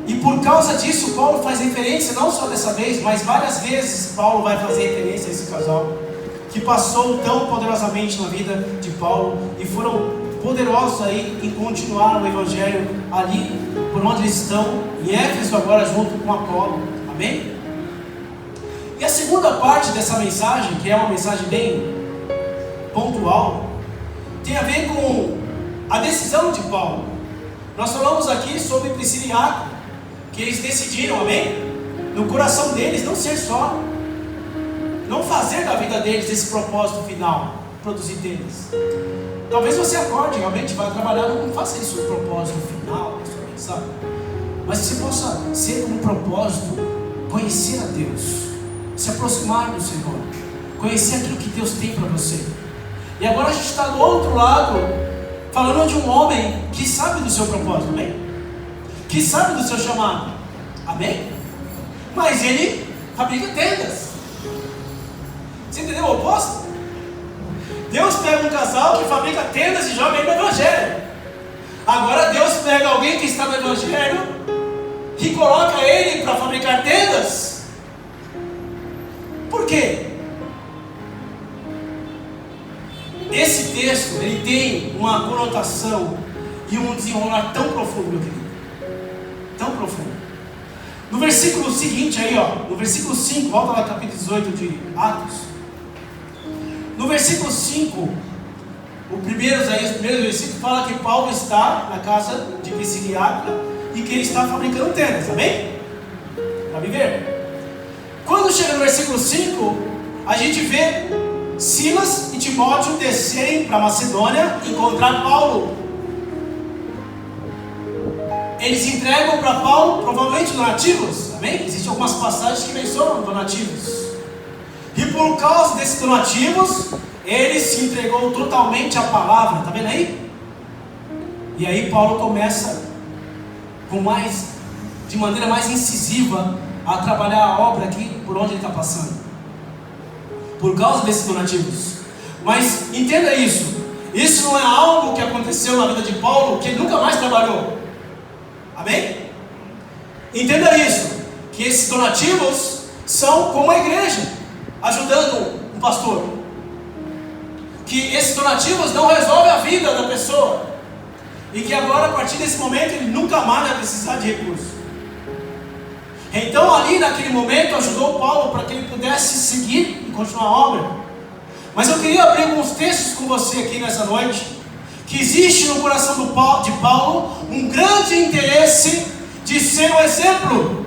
E por causa disso, Paulo faz referência, não só dessa vez, mas várias vezes Paulo vai fazer referência a esse casal, que passou tão poderosamente na vida de Paulo, e foram poderosos aí em continuar o Evangelho ali, por onde eles estão, em Éfeso agora, junto com Apolo, amém? E a segunda parte dessa mensagem, que é uma mensagem bem pontual, tem a ver com a decisão de Paulo. Nós falamos aqui sobre Priscila e Áquila, que eles decidiram, amém? No coração deles, não ser só, não fazer da vida deles esse propósito final, produzir deles. Talvez você acorde, realmente vai trabalhar, não faça isso no propósito final, sabe? Mas que você possa ser como propósito, conhecer a Deus, se aproximar do Senhor, conhecer aquilo que Deus tem para você. E agora a gente está do outro lado, falando de um homem que sabe do seu propósito, amém? Que sabe do seu chamado, amém? Mas ele fabrica tendas. Você entendeu o oposto? Deus pega um casal que fabrica tendas e joga ele no Evangelho. Agora Deus pega alguém que está no Evangelho e coloca ele para fabricar tendas. Por quê? Esse texto, ele tem uma conotação e um desenrolar tão profundo, meu querido. Tão profundo. No versículo seguinte aí, ó, no versículo 5, volta lá capítulo 18 de Atos. No versículo 5, os primeiros versículos fala que Paulo está na casa de Priscila e Áquila e que ele está fabricando tendas, amém? Para viver. Quando chega no versículo 5, a gente vê Silas e Timóteo descerem para Macedônia encontrar Paulo. Eles entregam para Paulo provavelmente donativos, amém? Existem algumas passagens que mencionam donativos. E por causa desses donativos, ele se entregou totalmente à palavra, está vendo aí? E aí Paulo começa de maneira mais incisiva a trabalhar a obra aqui por onde ele está passando. Por causa desses donativos. Mas entenda isso. Isso não é algo que aconteceu na vida de Paulo, que ele nunca mais trabalhou. Amém? Entenda isso. Que esses donativos são como a igreja, ajudando pastor, que esses donativos não resolvem a vida da pessoa, e que agora, a partir desse momento, ele nunca mais vai precisar de recursos. Então, ali naquele momento, ajudou Paulo para que ele pudesse seguir e continuar a obra. Mas eu queria abrir alguns textos com você aqui nessa noite, que existe no coração de Paulo um grande interesse de ser um exemplo.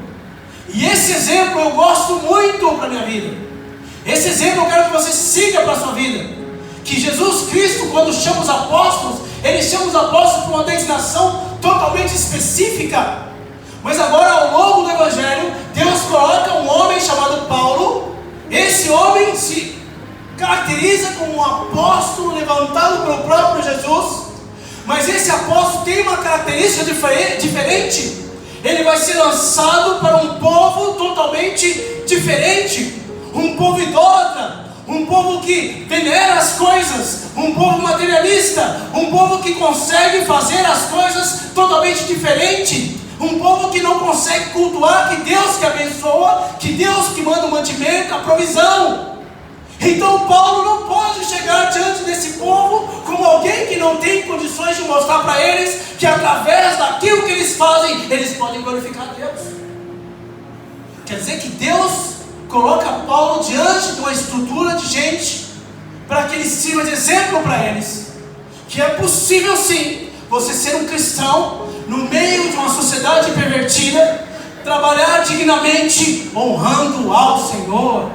E esse exemplo eu gosto muito para a minha vida. Esse exemplo eu quero que você siga para a sua vida. Que Jesus Cristo, quando chama os apóstolos, Ele chama os apóstolos para uma destinação totalmente específica. Mas agora, ao longo do Evangelho, Deus coloca um homem chamado Paulo. Esse homem se caracteriza como um apóstolo levantado pelo próprio Jesus. Mas esse apóstolo tem uma característica diferente. Ele vai ser lançado para um povo totalmente diferente. Um povo idólatra, um povo que venera as coisas, um povo materialista, um povo que consegue fazer as coisas totalmente diferente, um povo que não consegue cultuar que Deus que abençoa, que Deus que manda o mantimento, a provisão. Então Paulo não pode chegar diante desse povo como alguém que não tem condições de mostrar para eles que através daquilo que eles fazem, eles podem glorificar a Deus. Quer dizer que Deus coloca Paulo diante de uma estrutura de gente para que ele sirva de exemplo para eles, que é possível sim você ser um cristão no meio de uma sociedade pervertida, trabalhar dignamente, honrando ao Senhor,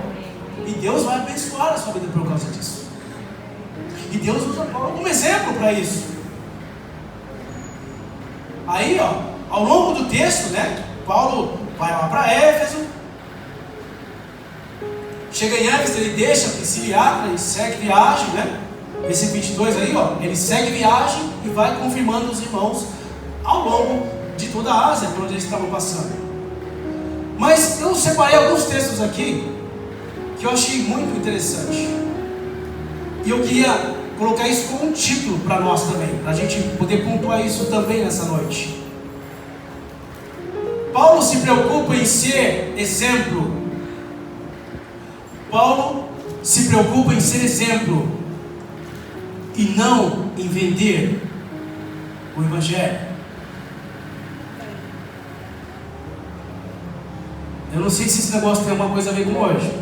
e Deus vai abençoar a sua vida por causa disso. E Deus usa Paulo como exemplo para isso. Aí, ao longo do texto, Paulo vai lá para Éfeso. Chega em Éfeso, ele deixa Priscila e segue viagem, Versículo 22 aí, ele segue viagem e vai confirmando os irmãos ao longo de toda a Ásia, por onde eles estavam passando. Mas eu separei alguns textos aqui que eu achei muito interessante. E eu queria colocar isso como um título para nós também, para a gente poder pontuar isso também nessa noite. Paulo se preocupa em ser exemplo. Paulo se preocupa em ser exemplo e não em vender o Evangelho. Eu não sei se esse negócio tem alguma coisa a ver com hoje.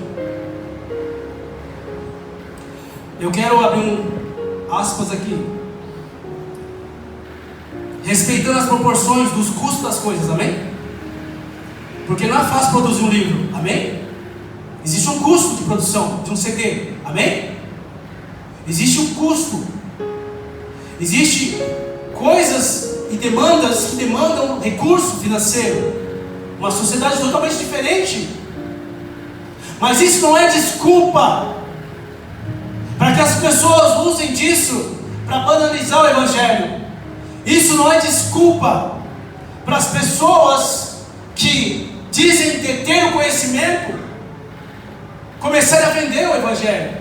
Eu quero abrir aspas aqui. Respeitando as proporções dos custos das coisas, amém? Porque não é fácil produzir um livro, amém? Existe um custo de produção de um CD, amém? Existe um custo. Existem coisas e demandas que demandam recurso financeiro. Uma sociedade totalmente diferente. Mas isso não é desculpa para que as pessoas usem disso para banalizar o Evangelho. Isso não é desculpa para as pessoas que dizem ter o conhecimento começarem a vender o Evangelho.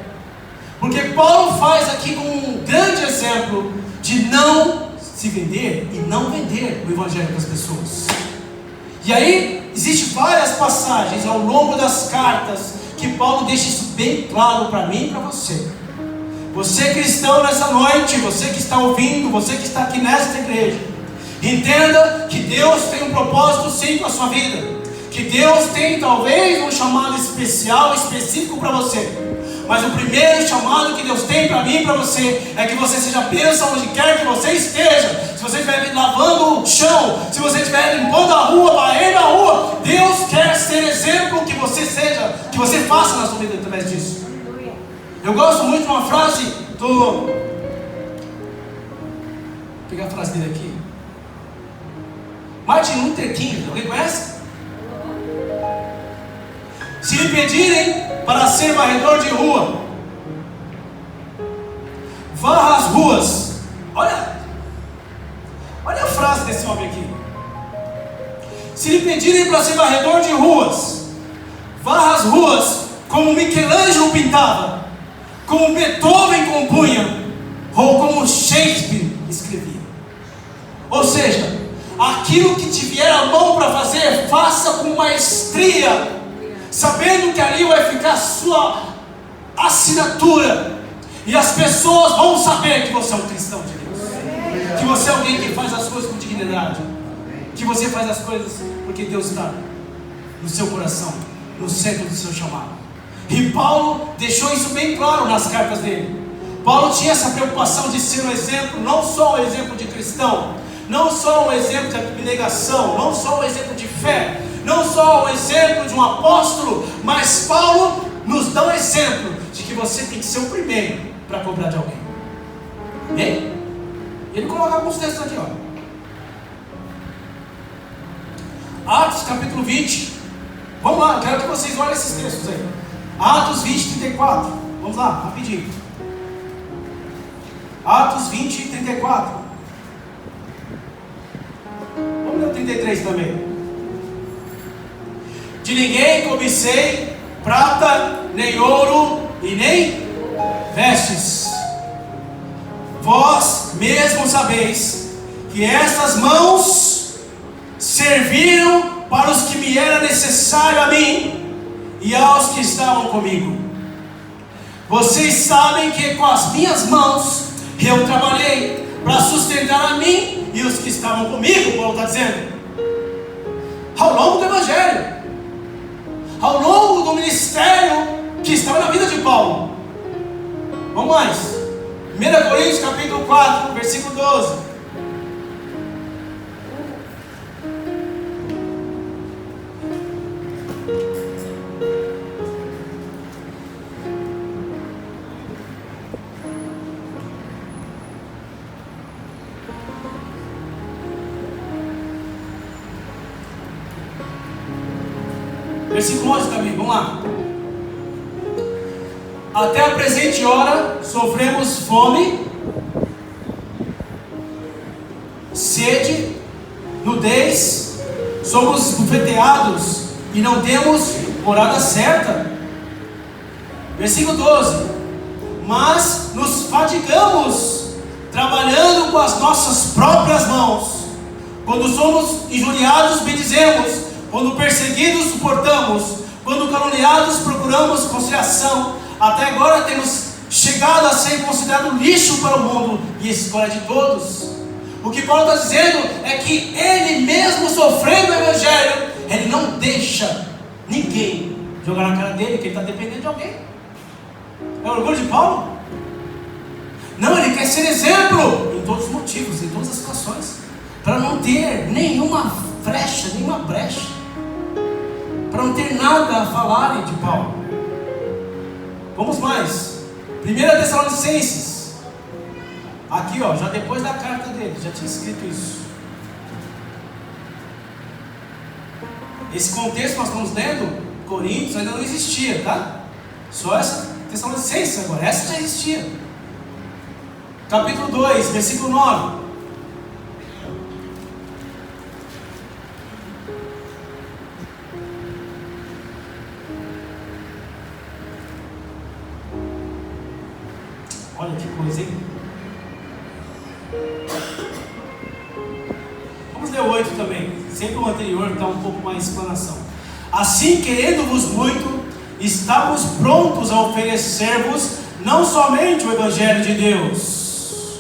Porque Paulo faz aqui um grande exemplo de não se vender e não vender o Evangelho para as pessoas. E aí, existem várias passagens ao longo das cartas que Paulo deixa isso bem claro para mim e para você. Você cristão nessa noite, você que está ouvindo, você que está aqui nesta igreja, entenda que Deus tem um propósito sim com a sua vida. Que Deus tem talvez um chamado especial, específico para você. Mas o primeiro chamado que Deus tem para mim e para você é que você seja bênção onde quer que você esteja. Se você estiver lavando o chão, se você estiver limpando a rua, varrendo a rua, Deus quer ser exemplo que você seja, que você faça na sua vida através disso. Eu gosto muito de uma frase do... Vou pegar a frase dele aqui. Martin Luther King, alguém conhece? Se lhe pedirem para ser varredor de rua, varra as ruas. Olha a frase desse homem aqui. Se lhe pedirem para ser varredor de ruas, varra as ruas como Michelangelo pintava, como Beethoven compunha, ou como Shakespeare escrevia. Ou seja, aquilo que te vier a mão para fazer, faça com maestria, sabendo que ali vai ficar assinatura, e as pessoas vão saber que você é um cristão de Deus, que você é alguém que faz as coisas com dignidade, que você faz as coisas porque Deus está no seu coração, no centro do seu chamado. E Paulo deixou isso bem claro nas cartas dele. Paulo tinha essa preocupação de ser um exemplo, não só um exemplo de cristão, não só um exemplo de abnegação, não só um exemplo de fé, não só um exemplo de um apóstolo, mas Paulo nos dá um exemplo de que você tem que ser o primeiro para cobrar de alguém. Amém? Ele coloca alguns textos aqui, ó. Atos capítulo 20. Vamos lá, eu quero que vocês olhem esses textos aí. Atos 20, 34. Vamos lá, rapidinho. Atos 20, 34. Vamos ler o 33 também. De ninguém cobicei prata, nem ouro e nem vestes. Vós mesmos sabeis que estas mãos serviram para os que me era necessário a mim e aos que estavam comigo. Vocês sabem que com as minhas mãos eu trabalhei para sustentar a mim e os que estavam comigo, Paulo está dizendo, ao longo do Evangelho, ao longo do ministério que estava na vida de Paulo. Vamos mais. 1 Coríntios capítulo 4, versículo 12. Versículo 11 também, vamos lá. Até a presente hora sofremos fome, sede, nudez, somos esbofeteados e não temos morada certa. Versículo 12. Mas nos fatigamos trabalhando com as nossas próprias mãos. Quando somos injuriados, bendizemos. Quando perseguidos, suportamos. Quando caluniados, procuramos conciliação. Até agora temos chegado a ser considerado lixo para o mundo e escolha de todos. O que Paulo está dizendo é que ele mesmo sofrendo o Evangelho, ele não deixa ninguém jogar na cara dele que ele está dependendo de alguém. É o orgulho de Paulo? Não, ele quer ser exemplo em todos os motivos, em todas as situações, para não ter nenhuma frecha, nenhuma brecha, para não ter nada a falarem de Paulo. Vamos mais. 1 Tessalonicenses. Aqui ó, já depois da carta dele, já tinha escrito isso. Esse contexto que nós estamos lendo, Coríntios ainda não existia, tá? Só essa Tessalonicenses agora, essa já existia. Capítulo 2, versículo 9. Olha que coisa, hein? Vamos ler o 8 também. Sempre o anterior está um pouco mais explanação. Assim, querendo-vos muito, estamos prontos a oferecer-vos não somente o Evangelho de Deus,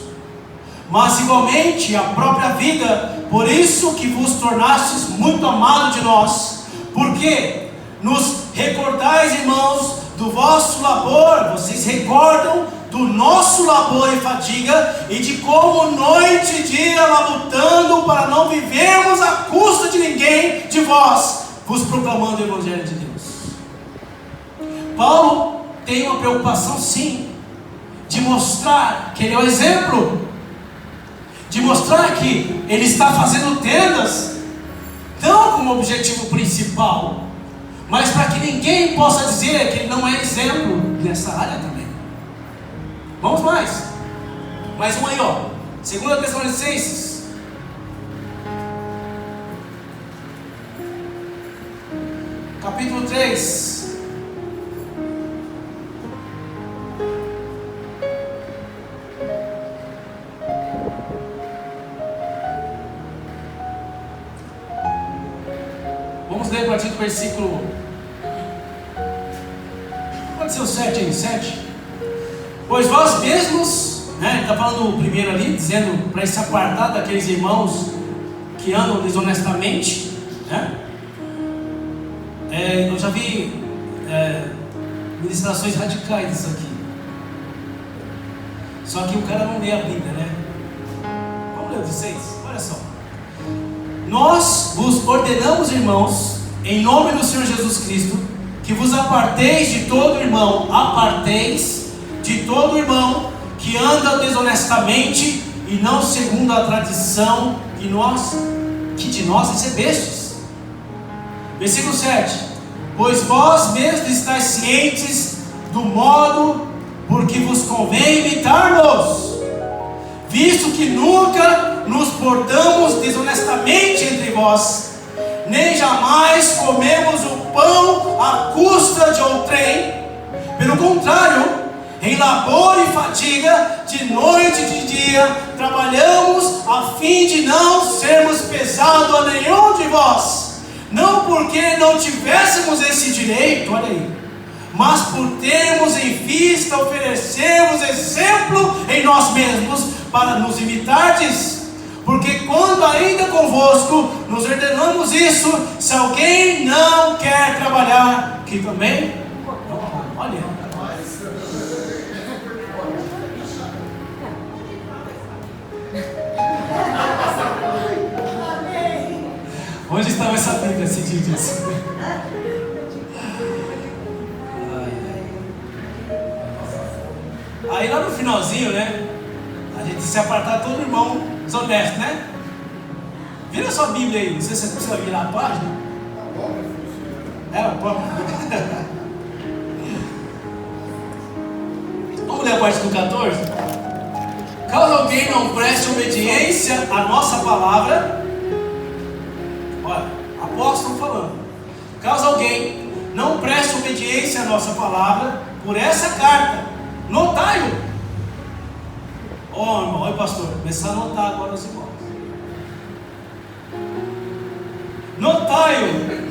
mas igualmente a própria vida. Por isso que vos tornastes muito amado de nós, porque nos recordais, irmãos, do vosso labor. Vocês recordam do nosso labor e fadiga, e de como noite e dia labutando para não vivermos à custa de ninguém de vós, vos proclamando o Evangelho de Deus. Paulo tem uma preocupação sim, de mostrar que ele é o exemplo, de mostrar que ele está fazendo tendas, não como objetivo principal, mas para que ninguém possa dizer que ele não é exemplo nessa área também. Vamos mais um aí ó, 2 Tessalonicenses capítulo 3. Vamos ler a partir do versículo, Pode ser o 7 aí, 7. Pois vós mesmos, né? Ele está falando o primeiro ali, dizendo para se apartar daqueles irmãos que andam desonestamente, né? Eu já vi ministrações radicais disso aqui. Só que o cara não lê a Bíblia, né? Vamos ler o 16? Olha só. Nós vos ordenamos, irmãos, em nome do Senhor Jesus Cristo, que vos aparteis de todo irmão, aparteis de todo irmão que anda desonestamente e não segundo a tradição que de nós recebestes. Versículo 7. Pois vós mesmos estáis cientes do modo por que vos convém imitar-nos, visto que nunca nos portamos desonestamente entre vós, nem jamais comemos o pão à custa de outrem. Pelo contrário, em labor e fadiga, de noite e de dia, trabalhamos a fim de não sermos pesado a nenhum de vós, não porque não tivéssemos esse direito, olha aí, mas por termos em vista oferecermos exemplo em nós mesmos, para nos imitardes. Porque quando ainda convosco nos ordenamos isso, se alguém não quer trabalhar, que também não coma. Olha. Onde estava essa Bíblia assim diz? Aí lá no finalzinho, né? A gente se apartar todo irmão desonesto, né? Vira sua Bíblia aí, não sei se você precisa virar a página. O próprio. Vamos ler a parte do 14? Caso alguém não preste obediência à nossa palavra, olha, apóstolo falando. Caso alguém não preste obediência à nossa palavra, por essa carta, notai-o. Irmão, oi pastor, começar a notar agora os irmãos. Notai-o,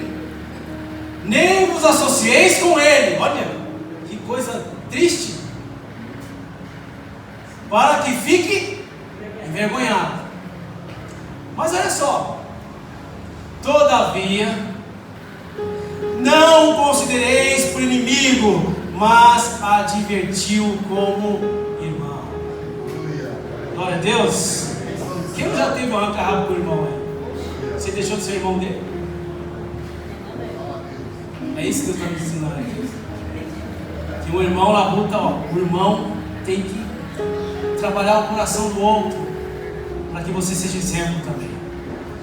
nem vos associeis com ele. Olha, que coisa triste. Para que fique envergonhado. Mas olha só. Todavia, não o considereis por inimigo, mas advertiu como irmão. Glória a Deus. Quem já teve um arranca-rabo com o irmão aí? Você deixou de ser irmão dele? É isso que Deus está me ensinando aqui. Que um irmão na luta, o irmão tem que trabalhar o coração do outro, para que você seja exemplo também,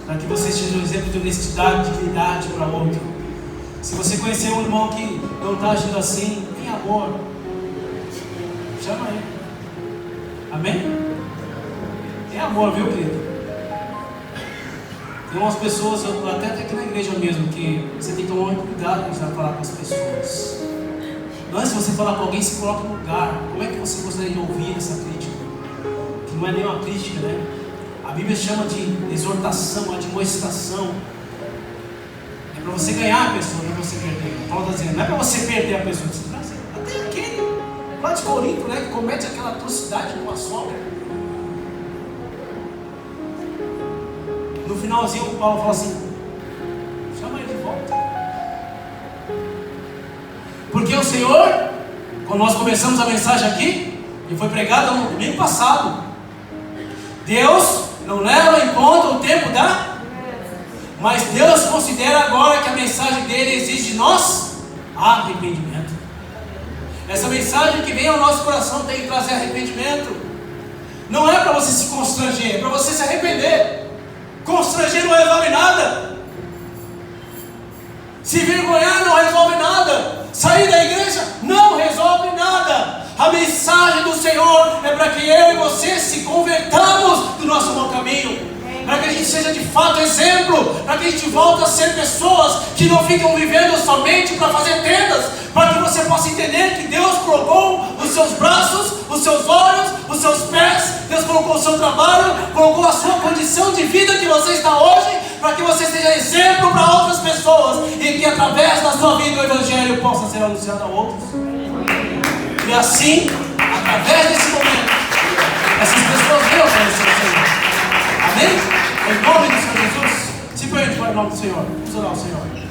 para que você seja um exemplo de honestidade, de dignidade para o outro. Se você conhecer um irmão que não está agindo assim, em amor, chama ele. Amém? Tem amor, viu, querido? Tem umas pessoas, até aqui na igreja mesmo, que você tem que tomar muito cuidado quando você vai falar com as pessoas. Antes de você falar com alguém, se coloca no lugar. Como é que você gostaria de ouvir essa crítica? Que não é nem uma crítica, né? A Bíblia chama de exortação, admoestação. É para você ganhar a pessoa, não é para você perder. Paulo está dizendo, não é para você perder a pessoa. Até aquele lá de Corinto, né, que comete aquela atrocidade com a sogra. No finalzinho, o Paulo fala assim: chama ele de volta. Porque o Senhor, quando nós começamos a mensagem aqui, e foi pregada no domingo passado, Deus não leva em conta o tempo mas Deus considera agora que a mensagem dele exige de nós arrependimento. Essa mensagem que vem ao nosso coração tem que trazer arrependimento. Não é para você se constranger, é para você se arrepender. Constranger não resolve nada. Se vergonhar não resolve nada. Sair da igreja não resolve nada. A mensagem do Senhor é para que eu e você se convertamos do nosso mau caminho, para que a gente seja de fato exemplo, para que a gente volte a ser pessoas que não ficam vivendo somente para fazer tendas, para que você possa entender que Deus colocou os seus braços, os seus olhos, os seus pés, Deus colocou o seu trabalho, colocou a sua condição de vida que você está hoje, para que você seja exemplo para outras pessoas, e que através da sua vida o Evangelho possa ser anunciado a outros. E assim, através desse momento, essas pessoas vão conhecer o Senhor. Amém? Em nome do Senhor Jesus. Se permite para o nome do Senhor. Vamos orar ao Senhor.